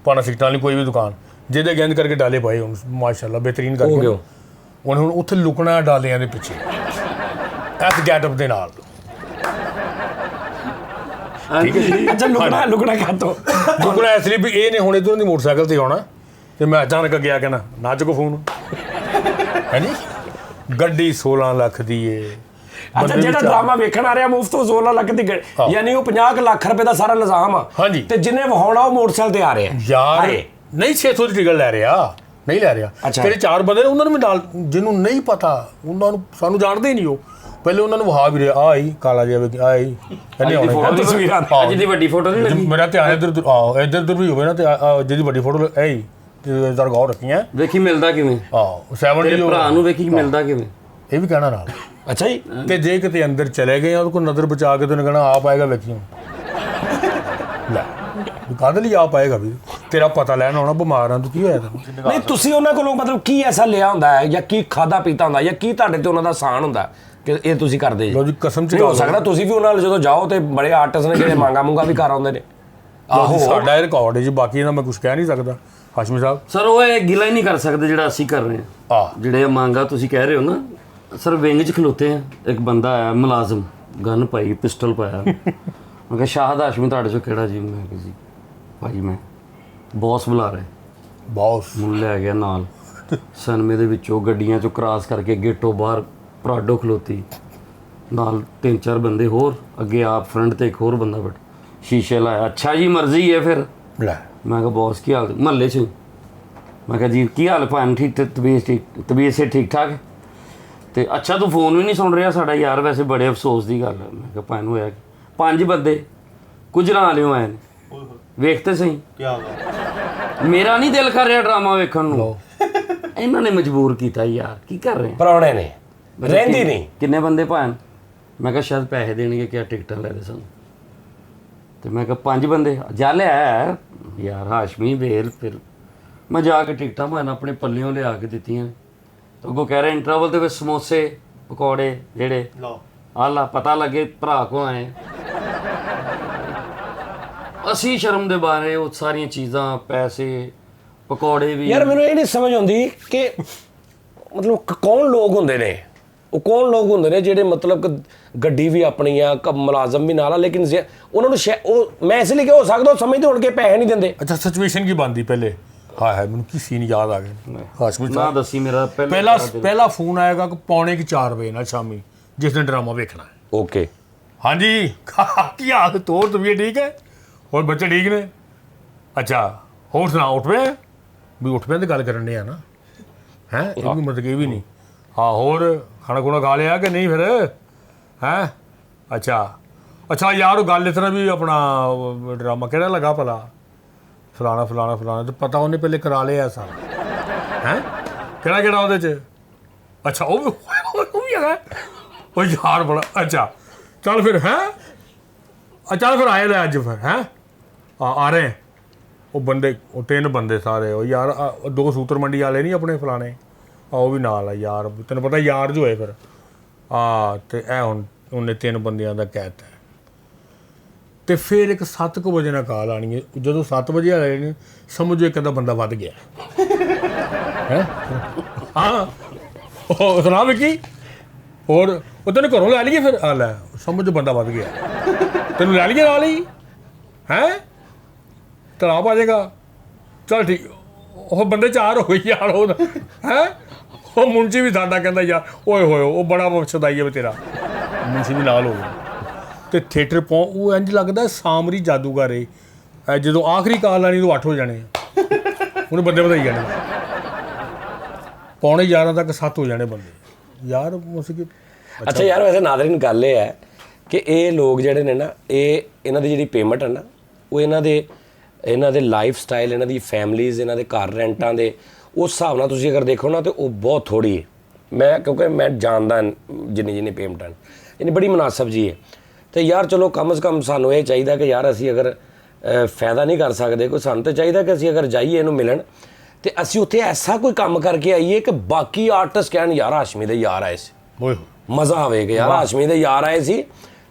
ਪਾਣਾ ਸਿੱਟਾਂ ਵਾਲੀ ਕੋਈ ਵੀ ਦੁਕਾਨ ਜਿਹਦੇ ਗੰਦ ਕਰਕੇ ਡਾਲੇ ਪਾਏ ਹੁਣ ਮਾਸ਼ਾਅੱਲਾ ਬਿਹਤਰੀਨ ਹੋ ਕਰਕੇ। ਗਿਆ ਉਹਨੇ ਹੁਣ ਉੱਥੇ ਲੁਕਣਾ ਡਾਲਿਆਂ ਦੇ ਪਿੱਛੇ ਇਸ ਗੈਟਅਪ ਦੇ ਨਾਲ। ਅੱਛਾ ਲੁਕਣਾ ਕਾਤੋਂ? ਲੁਕਣਾ ਇਸ ਲਈ ਵੀ ਇਹ ਨੇ ਹੁਣ ਇਧਰੋਂ ਦੀ ਮੋਟਰਸਾਈਕਲ ਤੇ ਆਉਣਾ, ਤੇ ਮੈਂ ਅਚਾਨਕ ਗਿਆ ਕਹਿੰਦਾ ਨਾ ਚੁੱਕੋ ਫੋਨ, ਹੈ ਨੀ ਗੱਡੀ 16 ਲੱਖ ਦੀ ਏ। ਅੱਛਾ ਜਿਹੜਾ ਡਰਾਮਾ ਵੇਖਣ ਆ ਰਿਹਾ ਮੁਫਤ 16 ਲੱਖ ਦੀ ਯਾਨੀ ਉਹ 50 ਲੱਖ ਰੁਪਏ ਦਾ ਸਾਰਾ ਨਿਜ਼ਾਮ ਆ। ਹਾਂਜੀ। ਤੇ ਜਿੰਨੇ ਵਹਾਉਣਾ ਉਹ ਮੋਟਰਸਾਈਕਲ ਤੇ ਆ ਰਿਹਾ ਯਾਰ ਨਹੀਂ 600 ਦੀ ਟਿਕਟ ਲੈ ਰਿਹਾ, ਨਹੀਂ ਲੈ ਰਿਹਾ। ਅੱਛਾ। ਤੇਰੇ 4 ਬੰਦੇ ਨੇ, ਉਹਨਾਂ ਨੂੰ ਵੀ ਨਾਲ, ਜਿਹਨੂੰ ਨਹੀਂ ਪਤਾ ਉਹਨਾਂ ਨੂੰ, ਸਾਨੂੰ ਜਾਣਦੇ ਹੀ ਨਹੀਂ ਉਹ, ਪਹਿਲੇ ਉਹਨਾਂ ਨੂੰ ਵਹਾ ਵੀ ਰਿਹਾ ਆਈ ਕਾਲਾ ਜਿਹਾ ਆਈ ਇਹਨੇ ਆਉਣਾ ਤਸਵੀਰਾਂ ਅੱਜ ਦੀ ਵੱਡੀ ਫੋਟੋ ਨਹੀਂ ਲੱਗੀ। ਮੇਰਾ ਧਿਆਨ ਇੱਧਰ ਵੀ ਹੋਵੇ ਨਾ, ਤੇ ਜਿਹਦੀ ਵੱਡੀ ਫੋਟੋ ਐ ਤੇ ਜ਼ਰਾ ਗੌਰ ਰੱਖੀਆਂ। ਵੇਖੀ ਮਿਲਦਾ ਕਿਵੇਂ, 70 ਤੇਰੇ ਭਰਾ ਨੂੰ ਵੇਖੀ ਮਿਲਦਾ ਕਿਵੇਂ, ਇਹ ਵੀ ਕਹਿਣਾ ਨਾਲ। ਅੱਛਾ ਜੀ। ਤੇ ਜੇ ਕਿਤੇ ਅੰਦਰ ਚਲੇ ਗਏ ਉਹਦੇ ਕੋਲ ਨਜ਼ਰ ਬਚਾ ਕੇ ਤੇ ਉਹਨੇ ਕਹਿਣਾ ਆਪ ਆਏਗਾ ਵੇਖੀ ਹੁਣ। ਲੈ ਕਾਹਦੇ ਲਈ ਆਪ ਆਏਗਾ ਵੀ, ਤੇਰਾ ਪਤਾ ਲੈਣ ਆਉਣਾ, ਬਿਮਾਰ ਆ ਤੂੰ, ਕੀ ਹੋਇਆ ਤੈਨੂੰ? ਨਹੀਂ ਤੁਸੀਂ ਉਹਨਾਂ ਕੋਲੋਂ ਮਤਲਬ ਕੀ ਐਸਾ ਲਿਆ ਹੁੰਦਾ ਹੈ, ਜਾਂ ਕੀ ਖਾਦਾ ਪੀਤਾ ਹੁੰਦਾ, ਜਾਂ ਕੀ ਤੁਹਾਡੇ ਤੇ ਉਹਨਾਂ ਦਾ ਆਸਾਨ ਹੁੰਦਾ ਕਿ ਇਹ ਤੁਸੀਂ ਕਰਦੇ ਲੋ ਜੀ ਕਸਮ ਨਹੀਂ ਹੋ ਸਕਦਾ ਤੁਸੀਂ ਵੀ ਉਹਨਾਂ ਨਾਲ ਜਦੋਂ ਜਾਓ ਤੇ ਬੜੇ ਆਰਟਿਸਟ ਨੇ ਜਿਹੜੇ ਮੰਗਾ ਮੁੰਗਾ ਵੀ ਕਰ ਆਉਂਦੇ ਨੇ। ਆਹੋ ਸਾਡਾ ਇਹ ਰਿਕਾਰਡ ਹੈ ਜੀ, ਬਾਕੀ ਇਹਦਾ ਮੈਂ ਕੁਝ ਕਹਿ ਨਹੀਂ ਸਕਦਾ। ਹਾਸ਼ਮੀ ਸਾਹਿਬ ਸਰ ਉਹ ਇਹ ਗਿਲਾ ਹੀ ਨਹੀਂ ਕਰ ਸਕਦੇ ਜਿਹੜਾ ਅਸੀਂ ਕਰ ਰਹੇ ਹਾਂ। ਜਿਹੜੇ ਮੰਗਾ ਤੁਸੀਂ ਕਹਿ ਰਹੇ ਹੋ ਨਾ ਸਰ, ਵਿੰਗ 'ਚ ਖਲੋਤੇ ਆ, ਇੱਕ ਬੰਦਾ ਆਇਆ ਮੁਲਾਜ਼ਮ, ਗਨ ਪਾਈ, ਪਿਸਟਲ ਪਾਇਆ। ਮੈਂ ਕਿਹਾ ਸ਼ਾਹਦ ਹਾਸ਼ਮੀ ਤੁਹਾਡੇ ਚੋਂ ਕਿਹੜਾ ਜੀ? ਮੈਂ ਕਿਹਾ ਜੀ ਭਾਈ ਮੈਂ ਬੌਸ ਬੁਲਾ ਰਿਹਾ। ਬੌਸ ਮੁੱਲ ਲੈ ਗਿਆ ਨਾਲ, ਸਨਮੇ ਦੇ ਵਿੱਚੋਂ ਗੱਡੀਆਂ 'ਚੋਂ ਕ੍ਰਾਸ ਕਰਕੇ ਗੇਟੋਂ ਬਾਹਰ ਪ੍ਰਾਡੋ ਖਲੋਤੀ, ਨਾਲ 3-4 ਬੰਦੇ ਹੋਰ, ਅੱਗੇ ਆਪ ਫਰੰਟ ਤੇ ਇੱਕ ਹੋਰ ਬੰਦਾ ਬੈਠਾ, ਸ਼ੀਸ਼ੇ ਲਾਇਆ। ਅੱਛਾ ਜੀ ਮਰਜ਼ੀ ਹੈ ਫਿਰ। ਲੈ ਮੈਂ ਕਿਹਾ ਬੌਸ ਕੀ ਹਾਲ? ਮਹੱਲੇ 'ਚ ਮੈਂ ਕਿਹਾ ਜੀ ਕੀ ਹਾਲ ਭਾਨ? ਠੀਕ ਤਬੀਅਤ ਸੇ ਠੀਕ ਠਾਕ? ਤੇ ਅੱਛਾ ਤੂੰ ਫੋਨ ਵੀ ਨਹੀਂ ਸੁਣ ਰਿਹਾ ਸਾਡਾ ਯਾਰ? ਵੈਸੇ ਬੜੇ ਅਫਸੋਸ ਦੀ ਗੱਲ ਹੈ। ਮੈਂ ਕਿਹਾ ਭਾਨ ਹੋਇਆ 5 ਬੰਦੇ ਗੁਜਰਾਂ ਵਾਲਿਓ ਆਏ ਨੇ, ਵੇਖਤੇ ਸਹੀ। ਮੇਰਾ ਨਹੀਂ ਦਿਲ ਕਰ ਰਿਹਾ ਡਰਾਮਾ ਵੇਖਣ ਨੂੰ, ਇਹਨਾਂ ਨੇ ਮਜਬੂਰ ਕੀਤਾ ਯਾਰ, ਕੀ ਕਰ ਰਹੇ? ਪਰੌਣੇ ਨੇ ਰਹਿੰਦੀ ਨਹੀਂ। ਕਿੰਨੇ ਬੰਦੇ ਭਾਨ? ਮੈਂ ਕਿਹਾ ਸ਼ਾਇਦ ਪੈਸੇ ਦੇਣਗੇ, ਕਿਆ ਟਿਕਟਾਂ ਲੈ ਦੇ ਸਾਨੂੰ। ਤੇ ਮੈਂ ਕਿਹਾ 5 ਬੰਦੇ ਜਾ ਲਿਆ ਯਾਰ ਹਾਸ਼ਮੀ ਵੇਲ। ਫਿਰ ਮੈਂ ਜਾ ਕੇ ਟਿਕਟਾਂ ਭਾਨ ਆਪਣੇ ਪੱਲਿਓਂ ਲਿਆ ਕੇ ਦਿੱਤੀਆਂ। ਤੇ ਅੱਗੋਂ ਕਹਿ ਰਹੇ ਇੰਟਰਵਲ ਦੇ ਵਿੱਚ ਸਮੋਸੇ ਪਕੌੜੇ ਜਿਹੜੇ ਆਲਾ ਪਤਾ ਲੱਗੇ ਭਰਾ ਕੋ ਆਏ। ਅਸੀਂ ਸ਼ਰਮ ਦੇ ਬਾਰੇ ਉਹ ਸਾਰੀਆਂ ਚੀਜ਼ਾਂ, ਪੈਸੇ, ਪਕੌੜੇ ਵੀ। ਯਾਰ ਮੈਨੂੰ ਇਹ ਨਹੀਂ ਸਮਝ ਆਉਂਦੀ ਕਿ ਮਤਲਬ ਕੌਣ ਲੋਕ ਹੁੰਦੇ ਨੇ ਉਹ ਕੌਣ ਲੋਕ ਹੁੰਦੇ ਨੇ ਜਿਹੜੇ ਮਤਲਬ ਕਿ ਗੱਡੀ ਵੀ ਆਪਣੀ ਆ ਮੁਲਾਜ਼ਮ ਵੀ ਨਾਲ ਆ ਲੇਕਿਨ ਉਹਨਾਂ ਨੂੰ ਉਹ ਮੈਂ ਇਸ ਲਈ ਕਿ ਹੋ ਸਕਦਾ ਉਹ ਸਮਝਦੇ ਹੋਣ ਕਿ ਪੈਸੇ ਨਹੀਂ ਦਿੰਦੇ। ਅੱਛਾ ਸਿਚੁਏਸ਼ਨ ਕੀ ਬਣਦੀ ਪਹਿਲੇ? ਹਾਂ ਹੈ ਮੈਨੂੰ ਕੀ ਸੀਨ ਯਾਦ ਆ ਗਿਆ। ਹਾਸ਼ਮੀ ਨਾ ਦੱਸੀ ਮੇਰਾ ਪਹਿਲਾ ਫੋਨ ਆਏਗਾ ਕਿ ਪੌਣੇ 4 ਵਜੇ ਨਾਲ ਸ਼ਾਮੀ ਜਿਸ ਦਿਨ ਡਰਾਮਾ ਵੇਖਣਾ ਹੈ। ਓਕੇ ਹਾਂਜੀ ਕੀ ਹਾਲ ਤੋਰ ਤਬੀਅਤ ਠੀਕ ਹੈ? ਹੋਰ ਬੱਚੇ ਠੀਕ ਨੇ? ਅੱਛਾ ਹੋਰ ਸੁਣਾ ਉੱਠ ਪਿਆ? ਵੀ ਉੱਠ ਪਿਆ ਤੇ ਗੱਲ ਕਰਨ ਦੇ ਆ ਨਾ ਹੈ ਇਹ ਵੀ ਮਤਲਬ ਇਹ ਵੀ ਨਹੀਂ। ਹਾਂ ਹੋਰ ਖਾਣਾ ਖੁਣਾ ਖਾ ਲਿਆ ਕਿ ਨਹੀਂ ਫਿਰ ਹੈ? ਅੱਛਾ ਯਾਰ ਉਹ ਗੱਲ ਇਸ ਤਰ੍ਹਾਂ ਵੀ ਆਪਣਾ ਡਰਾਮਾ ਕਿਹੜਾ ਲੱਗਾ ਭਲਾ ਫਲਾਣਾ ਤੇ ਪਤਾ ਉਹਨੇ ਪਹਿਲੇ ਕਰਾ ਲਿਆ ਸਾਰਾ ਹੈ ਕਿਹੜਾ ਉਹਦੇ 'ਚ? ਅੱਛਾ ਉਹ ਵੀ ਹੈਗਾ ਉਹ ਯਾਰ ਬੜਾ ਅੱਛਾ ਚੱਲ ਫਿਰ ਹੈ ਚੱਲ ਫਿਰ ਆਏ ਲੈ ਅੱਜ ਫਿਰ ਹੈ ਆ ਰਹੇ ਉਹ ਬੰਦੇ ਉਹ 3 ਬੰਦੇ ਸਾਰੇ ਉਹ ਯਾਰ 2 ਸੂਤਰ ਮੰਡੀ ਵਾਲੇ ਨਹੀਂ ਆਪਣੇ ਫਲਾਣੇ ਉਹ ਵੀ ਨਾਲ ਆ ਯਾਰ ਤੈਨੂੰ ਪਤਾ ਯਾਰ ਜੋ ਹੋਏ ਫਿਰ ਤੇ ਇਹ ਹੁਣ ਉਹਨੇ 3 ਬੰਦਿਆਂ ਦਾ ਕਹਿਤਾ ਤੇ ਫਿਰ ਇੱਕ 7 ਵਜੇ ਨਾਲ ਕਾਲ ਆਣੀ ਹੈ। ਜਦੋਂ 7 ਵਜੇ ਆਏ ਨੇ ਸਮਝੋ ਇੱਕ ਅੱਧਾ ਬੰਦਾ ਵੱਧ ਗਿਆ ਹੈ। ਹਾਂ ਉਹ ਸੁਣਾ ਵਿੱਕੀ ਹੋਰ ਉਹ ਤੈਨੂੰ ਘਰੋਂ ਲੈ ਲਈਏ ਫਿਰ ਲੈ ਸਮਝ ਬੰਦਾ ਵੱਧ ਗਿਆ ਤੈਨੂੰ ਲੈ ਲਈਏ ਨਾਲ ਹੀ ਹੈ ਤਲਾਬ ਆ ਜਾਏਗਾ ਚੱਲ ਠੀਕ ਉਹ ਬੰਦੇ 4 ਹੋਏ ਯਾਰ ਉਹ ਹੈ ਉਹ ਮੁੰਸ਼ੀ ਵੀ ਸਾਡਾ ਕਹਿੰਦਾ ਯਾਰ ਓਏ ਹੋਏ ਉਹ ਬੜਾ ਸਦਾਈ ਹੈ ਤੇਰਾ ਮੁੰਸ਼ੀ ਵੀ ਨਾਲ ਹੋ ਗਿਆ ਤੇ ਥੀਏਟਰ ਉਹ ਇੰਝ ਲੱਗਦਾ ਸਾਮਰੀ ਜਾਦੂਗਰ ਏ ਜਦੋਂ ਆਖਰੀ ਕਾਲ ਆਣੀ ਤੋਂ 8 ਹੋ ਜਾਣੇ ਉਹਨੇ ਬੰਦੇ ਵਧਾਈ ਜਾਣੇ ਪੌਣੇ 11 ਤੱਕ 7 ਹੋ ਜਾਣੇ ਬੰਦੇ ਯਾਰ ਮੁਸਕੀ। ਅੱਛਾ ਯਾਰ ਵੈਸੇ ਨਾਜ਼ਰੀਨ ਗੱਲ ਇਹ ਹੈ ਕਿ ਇਹ ਲੋਕ ਜਿਹੜੇ ਨੇ ਨਾ ਇਹਨਾਂ ਦੀ ਜਿਹੜੀ ਪੇਮੈਂਟ ਹੈ ਨਾ ਉਹ ਇਹਨਾਂ ਦੇ ਲਾਈਫ ਸਟਾਈਲ ਇਹਨਾਂ ਦੀ ਫੈਮਲੀਜ਼ ਇਹਨਾਂ ਦੇ ਘਰ ਰੈਂਟਾਂ ਦੇ ਉਸ ਹਿਸਾਬ ਨਾਲ ਤੁਸੀਂ ਅਗਰ ਦੇਖੋ ਨਾ ਤੇ ਉਹ ਬਹੁਤ ਥੋੜੀ ਹੈ। ਮੈਂ ਕਿਉਂਕਿ ਮੈਂ ਜਾਣਦਾ ਜਿੰਨੀ ਪੇਮੈਂਟ ਹਨ ਇਹਨੀ ਬੜੀ ਮੁਨਾਸਬ ਜੀ ਹੈ ਤੇ ਯਾਰ ਚਲੋ ਕਮ ਸੇ ਕਮ ਸਾਨੂੰ ਇਹ ਚਾਹੀਦਾ ਕਿ ਯਾਰ ਅਸੀਂ ਅਗਰ ਫਾਇਦਾ ਨਹੀਂ ਕਰ ਸਕਦੇ ਕੋਈ ਸਾਨੂੰ ਤਾਂ ਚਾਹੀਦਾ ਕਿ ਅਸੀਂ ਅਗਰ ਜਾਈਏ ਇਹਨੂੰ ਮਿਲਣ ਤੇ ਅਸੀਂ ਉੱਥੇ ਐਸਾ ਕੋਈ ਕੰਮ ਕਰਕੇ ਆਈਏ ਕਿ ਬਾਕੀ ਆਰਟਿਸਟ ਕਹਿਣ ਯਾਰ ਹਾਸ਼ਮੀ ਦੇ ਯਾਰ ਆਏ ਸੀ ਓਏ ਮਜ਼ਾ ਆਵੇ ਕਿ ਯਾਰ ਹਾਸ਼ਮੀ ਦੇ ਯਾਰ ਆਏ ਸੀ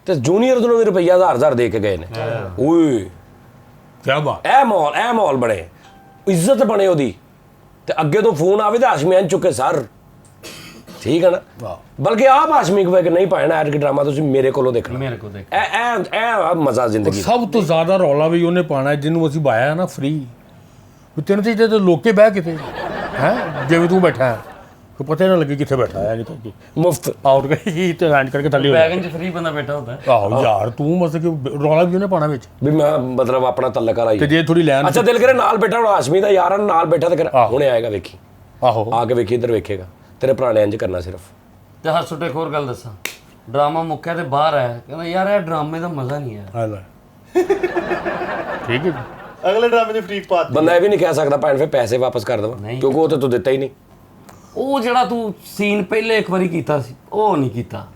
ਤੇ ਜੂਨੀਅਰਸ ਨੂੰ ਵੀ ਰੁਪਈਆ 1000 ਦੇ ਕੇ ਗਏ ਨੇ। ਓਏ ਕੀ ਬਾਤ ਇਹ ਮਾਹੌਲ ਬਣੇ ਇੱਜ਼ਤ ਬਣੇ ਉਹਦੀ ਤੇ ਅੱਗੇ ਤੋਂ ਫੋਨ ਆਵੇ ਤਾਂ ਹਾਸ਼ਮੀ ਆਂ ਚੁੱਕੇ ਸਰ ਠੀਕ ਹੈ ਨਾ ਬਲਕਿ ਆਪ ਹਾਸ਼ਮੀ ਕੋਲ ਕਿ ਨਹੀਂ ਪਾਣਾ ਐਡ ਡਰਾਮਾ ਤੁਸੀਂ ਮੇਰੇ ਕੋਲੋਂ ਦੇਖਣਾ ਮੇਰੇ ਕੋਲ ਦੇਖ ਇਹ ਮਜ਼ਾ ਜ਼ਿੰਦਗੀ ਸਭ ਤੋਂ ਜ਼ਿਆਦਾ ਰੌਲਾ ਵੀ ਉਹਨੇ ਪਾਣਾ ਜਿਹਨੂੰ ਅਸੀਂ ਬਾਇਆ ਨਾ ਫ੍ਰੀ ਵੀ ਤੈਨੂੰ ਤੇ ਜੇ ਲੋਕੇ ਬਹਿ ਕਿਤੇ ਹੈ ਜਿਵੇਂ ਤੂੰ ਬੈਠਾ ਹੈ ਕੋ ਪਤਾ ਨਾ ਲੱਗੇ ਕਿੱਥੇ ਬੈਠਾ ਹੈ ਨਹੀਂ ਮੁਫਤ ਆਊਟ ਗਈ ਤੇ ਲੈਂਡ ਕਰਕੇ ਥੱਲੇ ਵੈਗਨ 'ਚ ਫ੍ਰੀ ਬੰਦਾ ਬੈਠਾ ਹੁੰਦਾ ਆਹੋ ਯਾਰ ਤੂੰ ਮਤਲਬ ਕਿ ਰੌਲਾ ਵੀ ਉਹਨੇ ਪਾਣਾ ਵਿੱਚ ਵੀ ਮੈਂ ਮਤਲਬ ਆਪਣਾ ਤਲਕ ਆਈ ਤੇ ਜੇ ਥੋੜੀ ਲੈਣ ਅੱਛਾ ਦਿਲ ਕਰੇ ਨਾਲ ਬੈਠਾ ਹੁਣ ਹਾਸ਼ਮੀ ਦਾ ਯਾਰ ਨਾਲ ਬੈਠਾ ਤੇ ਹੁਣੇ ਆਏਗਾ ਵੇਖੀ ਆਹੋ ਆ ਕੇ ਵੇਖੀ ਇੱਧਰ ਵੇਖੇਗਾ ਤੇਰੇ ਭਰਾ ਨੇ ਇੰਜ ਕਰਨਾ ਸਿਰਫ। ਤੇ ਹਰ ਸੁੱਟੇ ਇੱਕ ਹੋਰ ਗੱਲ ਦੱਸਾਂ ਡਰਾਮਾ ਮੁੱਕਿਆ ਤੇ ਬਾਹਰ ਆਇਆ ਕਹਿੰਦਾ ਯਾਰ ਇਹ ਡਰਾਮੇ ਦਾ ਮਜ਼ਾ ਨਹੀਂ ਆਇਆ। ਆ ਲੈ ਠੀਕ ਹੈ ਅਗਲੇ ਡਰਾਮੇ ਦੀ ਫ੍ਰੀ ਪਾਤ ਬੰਦਾ ਇਹ ਵੀ ਨਹੀਂ ਕਹਿ ਸਕਦਾ ਭਾਵੇਂ ਫਿਰ ਪੈਸੇ ਵਾਪਸ ਕਰ ਦੇਵਾਂ ਕਿਉਂਕਿ ਉਹ ਤੇ ਤੂੰ ਦਿੱਤਾ ਹੀ ਨਹੀਂ। ਉਹ ਜਿਹੜਾ ਤੂੰ ਸੀਨ ਪਹਿਲੇ ਇੱਕ ਵਾਰੀ ਕੀਤਾ ਸੀ ਉਹ ਨਹੀਂ ਕੀਤਾ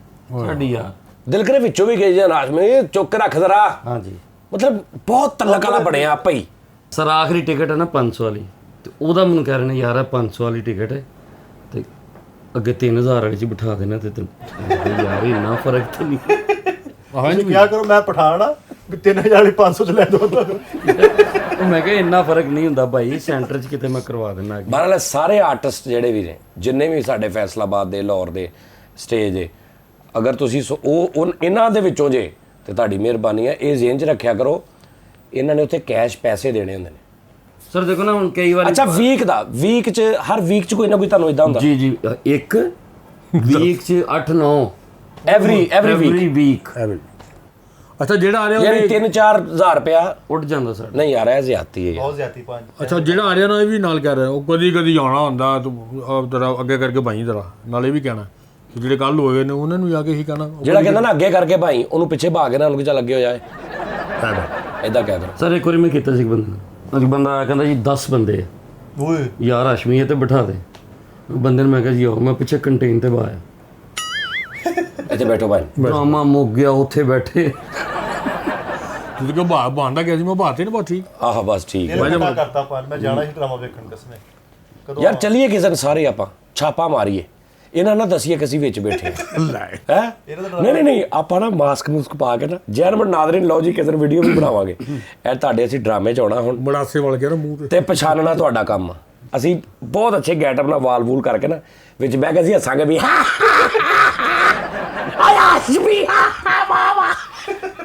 ਸਾਡੀ ਯਾਰ ਦਿਲ ਕਰੇ ਵਿੱਚੋਂ ਵੀ ਗਏ ਜਾਂ ਹਾਸ਼ਮੀ ਚੁੱਕ ਕੇ ਰੱਖ ਜ਼ਰਾ ਹਾਂਜੀ ਮਤਲਬ ਬਹੁਤ ਤਲਕ ਵਾਲਾ ਬਣਿਆ ਆਪੇ ਹੀ। ਸਰ ਆਖਰੀ ਟਿਕਟ ਹੈ ਨਾ 500 ਵਾਲੀ ਤੇ ਉਹਦਾ ਮੈਨੂੰ ਕਹਿ ਰਹੇ ਨੇ ਯਾਰ ਇਹ 500 ਵਾਲੀ ਟਿਕਟ ਹੈ ਤੇ ਅੱਗੇ 3000 ਵਾਲੀ 'ਚ ਬਿਠਾ ਦੇਣਾ ਤੇ ਤੈਨੂੰ ਯਾਰ ਇੰਨਾ ਫਰਕ ਤਾਂ ਨਹੀਂ। ਤੁਸੀਂ ਕਿਹਾ ਕਰੋ ਮੈਂ ਪਠਾਨ ਆ ਵੀ 3000 ਵਾਲੀ 500 ਚ ਲੈ ਦੋ ਉਹ ਮੈਂ ਕਿਹਾ ਇੰਨਾ ਫਰਕ ਨਹੀਂ ਹੁੰਦਾ ਭਾਈ ਸੈਂਟਰ 'ਚ ਕਿਤੇ ਮੈਂ ਕਰਵਾ ਦਿੰਦਾ। ਬਹਰਹਾਲ ਸਾਰੇ ਆਰਟਿਸਟ ਜਿਹੜੇ ਵੀ ਨੇ ਜਿੰਨੇ ਵੀ ਸਾਡੇ ਫੈਸਲਾਬਾਦ ਦੇ ਲਾਹੌਰ ਦੇ ਸਟੇਜ ਦੇ ਅਗਰ ਤੁਸੀਂ ਇਹਨਾਂ ਦੇ ਵਿੱਚੋਂ ਜੇ ਤੇ ਤੁਹਾਡੀ ਮਿਹਰਬਾਨੀ ਹੈ ਇਹ ਜ਼ਿਹਨ 'ਚ ਰੱਖਿਆ ਕਰੋ ਇਹਨਾਂ ਨੇ ਉੱਥੇ ਕੈਸ਼ ਪੈਸੇ ਦੇਣੇ ਹੁੰਦੇ ਨੇ। ਸਰ ਦੇਖੋ ਨਾ ਹੁਣ ਕਈ ਵਾਰ ਅੱਛਾ ਵੀਕ 'ਚ ਹਰ ਵੀਕ 'ਚ ਕੋਈ ਨਾ ਕੋਈ ਤੁਹਾਨੂੰ ਇਦਾਂ ਹੁੰਦਾ ਜੀ ਇੱਕ ਵੀਕ 'ਚ 8-9 ਐਵਰੀ ਵੀਕ ਅੱਛਾ ਜਿਹੜਾ ਆ ਰਿਹਾ ਯਾਨੀ 3-4000 ਰੁਪਇਆ ਉੱਡ ਜਾਂਦਾ ਸਰ। ਨਹੀਂ ਯਾਰ ਇਹ ਜ਼ਿਆਦਤੀ ਹੈ ਬਹੁਤ ਜ਼ਿਆਦੀ ਪੰਜ ਅੱਛਾ ਜਿਹੜਾ ਆ ਰਿਹਾ ਨਾ ਇਹ ਵੀ ਨਾਲ ਕਹਿ ਰਿਹਾ ਉਹ ਕਦੀ ਆਉਣਾ ਹੁੰਦਾ ਤੂੰ ਤੇਰਾ ਅੱਗੇ ਕਰਕੇ ਭਾਈ ਤੇਰਾ ਨਾਲ ਇਹ ਵੀ ਕਹਿਣਾ ਜਿਹੜੇ ਕੱਲ ਹੋਏ ਨੇ ਉਹਨਾਂ ਨੂੰ ਜਾ ਕੇ ਹੀ ਕਹਿਣਾ ਜਿਹੜਾ ਕਹਿੰਦਾ ਨਾ ਅੱਗੇ ਕਰਕੇ ਭਾਈ ਉਹਨੂੰ ਪਿੱਛੇ ਭਾਗ ਕੇ ਨਾ ਉਹਨੂੰ ਚੱਲ ਅੱਗੇ ਹੋ ਜਾਏ ਇਦਾਂ ਕਹਿ ਕਰੋ। ਸਰ ਇੱਕ ਵਾਰੀ ਮੈਂ ਕੀਤਾ ਸੀ ਇੱਕ ਬੰਦਾ ਆਇਆ ਕਹਿੰਦਾ ਜੀ 10 ਬੰਦੇ ਓਏ ਯਾਰ ਹਾਸ਼ਮੀ ਹੈ ਤੇ ਬਿਠਾ ਦੇ ਬੰਦੇ ਨੂੰ ਮੈਂ ਕਿਹਾ ਜੀ ਆਓ ਮੈਂ ਪਿੱਛੇ ਕੰਟੇਨ ਤੇ ਬਾਇਆ ਇੱਥੇ ਬੈਠੋ ਭਾਈ ਡਰਾਮਾ ਮੁੱਕ ਗਿਆ ਉੱਥੇ ਬੈਠੇ ਤੁਸੀਂ ਕਿ ਬਾਂਦਾ ਗਿਆ ਸੀ ਮੈਂ ਬਾਤੇ ਨਾ ਬਹੁਤ ਠੀਕ ਆਹ ਬਸ ਠੀਕ ਹੈ ਇਹ ਮੈਂ ਕਰਤਾ ਪਰ ਮੈਂ ਜਾਣਾ ਸੀ ਡਰਾਮਾ ਵੇਖਣ ਕਿਸਨੇ ਕਦੋਂ ਯਾਰ ਚੱਲੀਏ ਕਿਸੇ ਦਿਨ ਸਾਰੇ ਆਪਾਂ ਛਾਪਾ ਮਾਰੀਏ ਇਹਨਾਂ ਨਾਲ ਦੱਸੀਏ ਕਿ ਅਸੀਂ ਵਿੱਚ ਬੈਠੇ ਹੈ ਨਹੀਂ ਆਪਾਂ ਨਾ ਮਾਸਕ ਮੂਸਕ ਪਾ ਕੇ ਨਾ ਜੈਨਮਨ ਨਾਜ਼ਰੀਨ ਲਓ ਜੀ ਕਿਸੇ ਦਿਨ ਵੀਡੀਓ ਵੀ ਬਣਾਵਾਂਗੇ ਇਹ ਤੁਹਾਡੇ ਅਸੀਂ ਡਰਾਮੇ 'ਚ ਆਉਣਾ ਹੁਣ ਬੜਾਸੇ ਵਾਲ ਗਿਆ ਨਾ ਮੂੰਹ ਤੇ ਪਛਾਣਨਾ ਤੁਹਾਡਾ ਕੰਮ ਆ। ਅਸੀਂ ਬਹੁਤ ਅੱਛੇ ਗੈਟਅਪ ਨਾਲ ਵਾਲ ਵੂਲ ਕਰਕੇ ਨਾ ਵਿੱਚ ਬਹਿ ਕੇ ਅਸੀਂ ਹੱਸਾਂਗੇ ਵੀ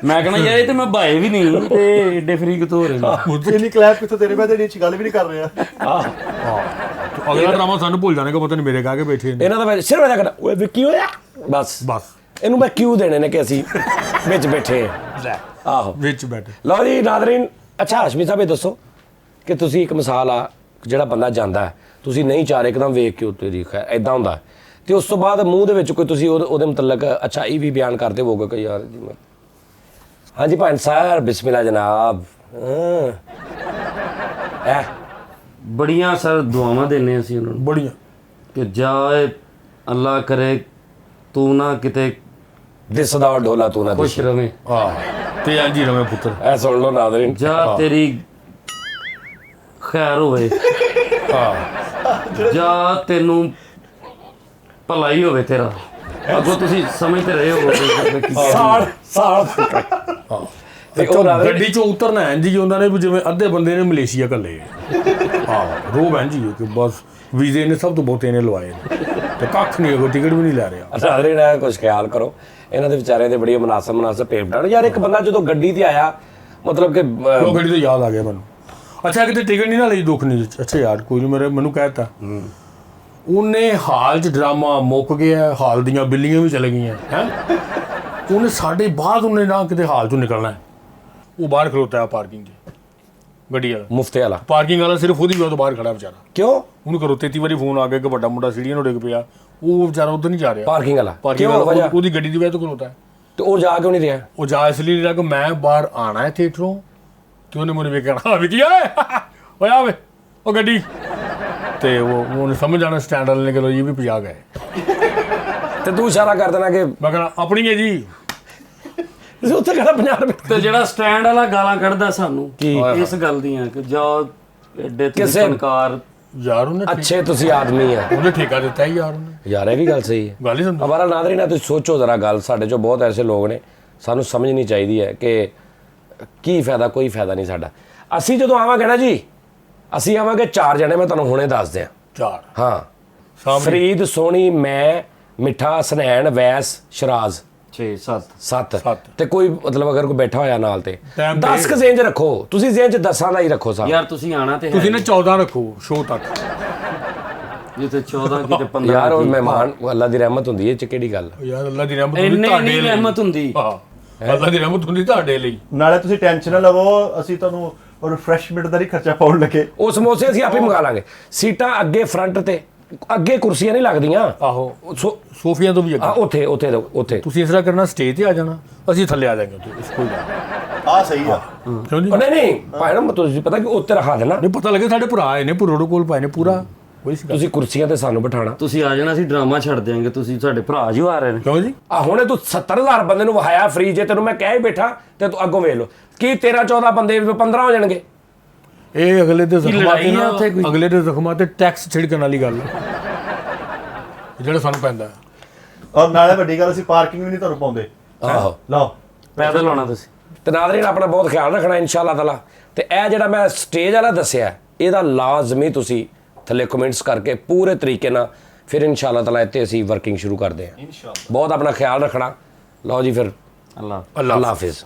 ਮੈਂ ਕਹਣਾ ਯਾਰ ਇਹ ਤੇ ਮੈਂ ਭਾਏ ਵੀ ਨਹੀਂ ਤੇ ਏਡੇ ਫਰੀ ਕਿਤੋਂ ਹੋ ਰਹੇ ਨੇ ਇੰਨੀ ਕਲੈਪ ਕਿੱਥੋਂ ਤੇਰੇ ਮੈਂ ਤੇ ਗੱਲ ਵੀ ਨਹੀਂ ਕਰ ਰਿਹਾ ਅਗਲਾ ਡਰਾਮਾ ਸਾਨੂੰ ਭੁੱਲ ਜਾਣੇ ਕਿ ਪਤਾ ਨਹੀਂ ਮੇਰੇ ਕਹਿ ਕੇ ਬੈਠੇ ਨੇ ਇਹਨਾਂ ਦਾ ਸਿਰਫ ਇਹਦਾ ਕਰਨਾ ਓਏ ਵੀ ਕੀ ਹੋਇਆ ਬਸ ਬਸ ਇਹਨੂੰ ਮੈਂ ਕਿਉਂ ਦੇਣੇ ਨੇ ਕਿ ਅਸੀਂ ਵਿੱਚ ਬੈਠੇ ਹਾਂ ਆਹੋ ਵਿੱਚ ਬੈਠੇ। ਲਓ ਜੀ ਨਾਜ਼ਰੀਨ ਅੱਛਾ ਹਾਸ਼ਮੀ ਸਾਹਿਬ ਇਹ ਦੱਸੋ ਕਿ ਤੁਸੀਂ ਇੱਕ ਮਿਸਾਲ ਆ ਜਿਹੜਾ ਬੰਦਾ ਜਾਂਦਾ ਹੈ, ਤੁਸੀਂ ਨਹੀਂ ਚਾਹ ਰਹੇ ਇੱਕਦਮ ਵੇਖ ਕੇ ਉੱਤੇ ਦੀ ਖੈਰ ਇਦਾਂ ਹੁੰਦਾ ਤੇ ਉਸ ਤੋਂ ਬਾਅਦ ਮੂੰਹ ਦੇ ਵਿੱਚ ਕੋਈ ਤੁਸੀਂ ਉਹਦੇ ਮੁਤਲਕ ਅੱਛਾ ਇਹ ਵੀ ਬਿਆਨ ਕਰਦੇ ਹੋਗੇ ਕਿ ਯਾਰ ਜੀ ਮੈਂ ਹਾਂਜੀ ਭਾਈ ਸਰ ਬਿਸਮਿਲ੍ਲਾ ਜਨਾਬ ਐ ਬੜੀਆਂ ਸਰ ਦੁਆਵਾਂ ਦਿੰਨੇ ਅਸੀਂ ਉਹਨਾਂ ਨੂੰ ਬੜੀਆਂ ਕਿ ਜਾਏ ਅੱਲਾ ਕਰੇ ਤੂੰ ਨਾ ਕਿਤੇ ਦਿਸਦਾ ਢੋਲਾ ਤੂੰ ਨਾ ਖੁਸ਼ ਰਵੇਂ ਤੇ ਇੰਜ ਹੀ ਰਵੇਂ ਪੁੱਤਰ। ਐ ਸੁਣ ਲਓ ਨਾਜ਼ਰੀਨ ਜਾ ਤੇਰੀ ਖੈਰ ਹੋਵੇ ਜਾ ਤੈਨੂੰ ਭਲਾਈ ਹੋਵੇ ਤੇਰਾ ਅੱਗੋਂ ਤੁਸੀਂ ਸਮਝਦੇ ਰਹੇ ਹੋ ਸਾਲ ਤੇ ਉਹ ਗੱਡੀ ਚੋਂ ਉਤਰਨਾ ਹੈ ਜੀ ਉਹਨਾਂ ਨੇ ਵੀ ਜਿਵੇਂ ਅੱਧੇ ਬੰਦੇ ਨੇ ਮਲੇਸ਼ੀਆ ਘੱਲੇ ਰੋਬ ਹੈ ਜੀ ਕਿ ਬਸ ਵੀਜ਼ੇ ਨੇ ਸਭ ਤੋਂ ਬਹੁਤੇ ਨੇ ਲਵਾਏ ਨੇ ਤੇ ਕੱਖ ਨਹੀਂ ਕੋਈ ਟਿਕਟ ਵੀ ਨਹੀਂ ਲੈ ਰਿਹਾ। ਨਾਜ਼ਰੀਨ ਇਹ ਕੁਝ ਖਿਆਲ ਕਰੋ ਇਹਨਾਂ ਦੇ ਵਿਚਾਰਿਆਂ ਦੇ ਬੜੀ ਮੁਨਾਸਬ ਪੇਪਰ ਯਾਰ ਇੱਕ ਬੰਦਾ ਜਦੋਂ ਗੱਡੀ ਤੇ ਆਇਆ ਮਤਲਬ ਕਿ ਉਹ ਗੱਡੀ ਤੋਂ ਯਾਦ ਆ ਗਿਆ ਮੈਨੂੰ ਅੱਛਾ ਕਿਤੇ ਟਿਕਟ ਨਹੀਂ ਨਾ ਲਈ ਦੁੱਖ ਨਹੀਂ ਅੱਛਾ ਯਾਰ ਕੋਈ ਨਹੀਂ ਮੈਨੂੰ ਕਹਿਤਾ ਉਹਨੇ ਹਾਲ 'ਚ ਡਰਾਮਾ ਮੁੱਕ ਗਿਆ ਹਾਲ ਦੀਆਂ ਬਿੱਲੀਆਂ ਵੀ ਚਲ ਗਈਆਂ ਹੈ ਉਹਨੇ ਸਾਡੇ ਬਾਅਦ ਉਹਨੇ ਨਾ ਕਿਤੇ ਹਾਲ 'ਚੋਂ ਨਿਕਲਣਾ ਹੈ ਉਹ ਬਾਹਰ ਖਲੋਤਾ ਹੈ ਪਾਰਕਿੰਗ 'ਚ ਗੱਡੀ ਵਾਲਾ ਮੁਫਤੇ ਵਾਲਾ ਪਾਰਕਿੰਗ ਵਾਲਾ ਸਿਰਫ ਉਹਦੀ ਵਜ੍ਹਾ ਤੋਂ ਬਾਹਰ ਖੜਾ ਵਿਚਾਰਾ ਕਿਉਂ ਉਹਨੂੰ ਕਰੋ 33 ਵਾਰੀ ਫੋਨ ਆ ਗਿਆ ਕਿ ਵੱਡਾ ਮੁੰਡਾ ਸੀੜੀਆਂ ਨੂੰ ਡਿੱਗ ਪਿਆ ਉਹ ਵਿਚਾਰਾ ਉਧਰ ਨਹੀਂ ਜਾ ਰਿਹਾ ਪਾਰਕਿੰਗ ਵਾਲਾ ਪਾਰਕਿੰਗ ਕਿਉਂ ਵਾਲਾ ਵਜ੍ਹਾ ਉਹਦੀ ਗੱਡੀ ਦੀ ਵਜ੍ਹਾ ਤੋਂ ਖਲੋਤਾ ਹੈ ਤੇ ਉਹ ਜਾ ਕਿਉਂ ਨਹੀਂ ਰਿਹਾ ਉਹ ਜਾ ਇਸ ਲਈ ਨਹੀਂ ਰਿਹਾ ਕਿ ਮੈਂ ਬਾਹਰ ਆਣਾ ਹੈ ਥੀਏਟਰੋਂ ਤੇ ਉਹਨੇ ਮੈਨੂੰ ਵੇਖਣਾ ਵੀ ਕੀ ਓਏ ਆਵੇ ਉਹ ਗੱਡੀ ਤੇ ਉਹਨੇ ਸਮਝ ਜਾਣਾ ਸਟੈਂਡ ਵਾਲੇ ਨੇ ਕਿ ਲੋ ਜੀ ਵੀ 50 ਗਏ ਤੇ ਤੂੰ ਇਸ਼ਾਰਾ ਕਰ ਦੇਣਾ ਕਿ ਮੈਂ ਕਹਣਾ ਆਪਣੀ ਹੈ ਜੀ ਤੁਸੀਂ ਉੱਥੇ ਕਹਿੰਦਾ 50 ਰੁਪਏ ਤੇ ਜਿਹੜਾ ਸਟੈਂਡ ਵਾਲਾ ਗਾਲਾਂ ਕੱਢਦਾ ਸਾਨੂੰ ਇਸ ਗੱਲ ਦੀਆਂ ਕਿ ਜਾ ਐਡੇ ਤੁਸੀਂ ਫਨਕਾਰ ਯਾਰ ਉਹਨੇ ਅੱਛੇ ਤੁਸੀਂ ਆਦਮੀ ਆ ਉਹਨੇ ਠੇਕਾ ਦਿੱਤਾ ਹੀ ਯਾਰ ਉਹਨੇ ਯਾਰ ਇਹ ਵੀ ਗੱਲ ਸਹੀ ਹੈ ਗੱਲ ਹੀ ਸੁਣ ਹਮਾਰਾ ਨਾਜ਼ਰੀਨ ਹੈ ਤੁਸੀਂ ਸੋਚੋ ਜ਼ਰਾ ਗੱਲ ਸਾਡੇ ਚੋਂ ਬਹੁਤ ਐਸੇ ਲੋਕ ਨੇ ਸਾਨੂੰ ਸਮਝਣੀ ਚਾਹੀਦੀ ਹੈ ਕਿ ਕੀ ਫਾਇਦਾ ਕੋਈ ਫਾਇਦਾ ਨਹੀਂ ਸਾਡਾ ਅਸੀਂ ਜਦੋਂ ਆਵਾਂਗੇ ਨਾ ਜੀ ਅਸੀਂ ਆਵਾਂਗੇ 4 ਜਣੇ ਮੈਂ ਤੁਹਾਨੂੰ ਹੁਣੇ ਦੱਸ ਦਿਆਂ ਚਾਰ ਹਾਂ ਸਾਹਮਣੇ ਫਰੀਦ ਸੋਹਣੀ ਮੈਂ ਮਿੱਠਾ ਸਨੈਣ ਵੈਸ ਸ਼ਰਾਜ਼ 6 7 7 ਤੇ ਕੋਈ ਮਤਲਬ ਅਗਰ ਕੋਈ ਬੈਠਾ ਹੋਇਆ ਨਾਲ ਤੇ Time 10 ਕ ਜ਼ੇਨ ਚ ਰੱਖੋ ਤੁਸੀਂ ਜ਼ੇਨ ਚ 10 ਦਾ ਹੀ ਰੱਖੋ ਸਾਹਿਬ ਯਾਰ ਤੁਸੀਂ ਆਣਾ ਤੇ ਤੁਸੀਂ ਨੇ 14 ਰੱਖੋ ਸ਼ੋਅ ਤੱਕ ਜਿੱਥੇ 14 ਕਿਤੇ 15 ਯਾਰ ਉਹ ਮਹਿਮਾਨ ਅੱਲਾ ਦੀ ਰਹਿਮਤ ਹੁੰਦੀ ਹੈ ਇਹ ਚ ਕਿਹੜੀ ਗੱਲ ਯਾਰ ਅੱਲਾ ਦੀ ਰਹਿਮਤ ਹੁੰਦੀ ਇੰਨੇ ਤੁਹਾਡੇ ਨਹੀਂ ਲਈ ਰਹਿਮਤ ਹੁੰਦੀ ਹਾਂ ਅੱਲਾ ਦੀ ਰਹਿਮਤ ਹੁੰਦੀ ਤੁਹਾਡੇ ਲਈ ਨਾਲੇ ਤੁਸੀਂ ਟੈਨਸ਼ਨ ਨਾ ਲਵੋ ਅਸੀਂ ਤੁਹਾਨੂੰ ਰਿਫਰੈਸ਼ਮੈਂਟ ਦਾ ਨਹੀਂ ਖਰਚਾ ਪਾਉਣ ਲੱਗੇ ਉਹ ਸਮੋਸੇ ਅਸੀਂ ਆਪੇ ਮੰਗਾ ਲਾਂਗੇ ਸੀਟਾਂ ਅੱਗੇ ਫਰੰਟ ਤੇ ਅੱਗੇ ਕੁਰਸੀਆਂ ਨਹੀਂ ਲੱਗਦੀਆਂ ਆਹੋ ਸੋਫੀਆਂ ਤੋਂ ਵੀ ਅੱਗੇ ਉੱਥੇ ਤੁਸੀਂ ਇਸ ਤਰ੍ਹਾਂ ਕਰਨਾ ਸਟੇਜ ਤੇ ਆ ਜਾਣਾ ਅਸੀਂ ਥੱਲੇ ਆ ਜਾਵਾਂਗੇ ਉਸ ਕੋਈ ਗੱਲ ਆ ਸਹੀ ਆ ਕਿਉਂ ਜੀ ਨਹੀਂ ਭਾਈ ਨਾ ਤੁਸੀਂ ਪਤਾ ਕਿ ਉੱਤੇ ਰਖਾ ਦੇਣਾ ਨਹੀਂ ਪਤਾ ਲੱਗੇ ਸਾਡੇ ਭਰਾ ਆਏ ਨੇ ਪੁਰੋੜੋ ਕੋਲ ਪਾਏ ਨੇ ਪੂਰਾ ਕੋਈ ਸੀ ਤੁਸੀਂ ਕੁਰਸੀਆਂ ਤੇ ਸਾਨੂੰ ਬਿਠਾਣਾ ਤੁਸੀਂ ਆ ਜਾਣਾ ਅਸੀਂ ਡਰਾਮਾ ਛੱਡ ਦਿਆਂਗੇ ਤੁਸੀਂ ਸਾਡੇ ਭਰਾ ਜੀ ਆ ਰਹੇ ਨੇ ਕਿਉਂ ਜੀ ਆ ਹੁਣੇ ਤੂੰ 70000 ਬੰਦੇ ਨੂੰ ਵਹਾਇਆ ਫ੍ਰੀ ਜੇ ਤੈਨੂੰ ਮੈਂ ਕਹਿ ਹੀ ਬੈਠਾ ਤੇ ਤੂੰ ਅੱਗੋਂ ਵੇਖ ਲਓ ਕੀ 13 14 ਬੰਦੇ 15 ਹੋ ਜਾਣਗੇ ਇਹ ਅਗਲੇ ਦੇ ਜ਼ਖਮਾਂ ਲੜਾਈ ਤੇ ਆ ਨਾ ਉੱਥੇ ਕੋਈ? ਅਗਲੇ ਦੇ ਜ਼ਖਮਾਂ ਤੇ ਟੈਕਸ ਛਿੜਕਣ ਵਾਲੀ ਗੱਲ ਹੈ ਜਿਹੜਾ ਸਾਨੂੰ ਪੈਂਦਾ ਔਰ ਨਾਲੇ ਵੱਡੀ ਗੱਲ ਅਸੀਂ ਪਾਰਕਿੰਗ ਵੀ ਨਹੀਂ ਤੁਹਾਨੂੰ ਪਾਉਂਦੇ ਆਹੋ ਲਓ ਪੈਦਲ ਆਉਣਾ ਤੁਸੀਂ ਤੇ ਨਾਜ਼ਰੀਨ ਆਪਣਾ ਬਹੁਤ ਖਿਆਲ ਰੱਖਣਾ ਇਨਸ਼ਾਅੱਲਾ ਤਾਲਾ ਤੇ ਇਹ ਜਿਹੜਾ ਮੈਂ ਸਟੇਜ ਵਾਲਾ ਦੱਸਿਆ ਇਹਦਾ ਲਾਜ਼ਮੀ ਤੁਸੀਂ ਥੱਲੇ ਕਮੈਂਟਸ ਕਰਕੇ ਪੂਰੇ ਤਰੀਕੇ ਨਾਲ ਫਿਰ ਇਨਸ਼ਾਅੱਲਾ ਤਾਲਾ ਇੱਥੇ ਅਸੀਂ ਵਰਕਿੰਗ ਸ਼ੁਰੂ ਕਰਦੇ ਹਾਂ ਇਨਸ਼ਾਅੱਲਾ ਬਹੁਤ ਆਪਣਾ ਖਿਆਲ ਰੱਖਣਾ ਲਓ ਜੀ ਫਿਰ ਅੱਲਾ ਅੱਲਾ ਹਾਫਿਜ਼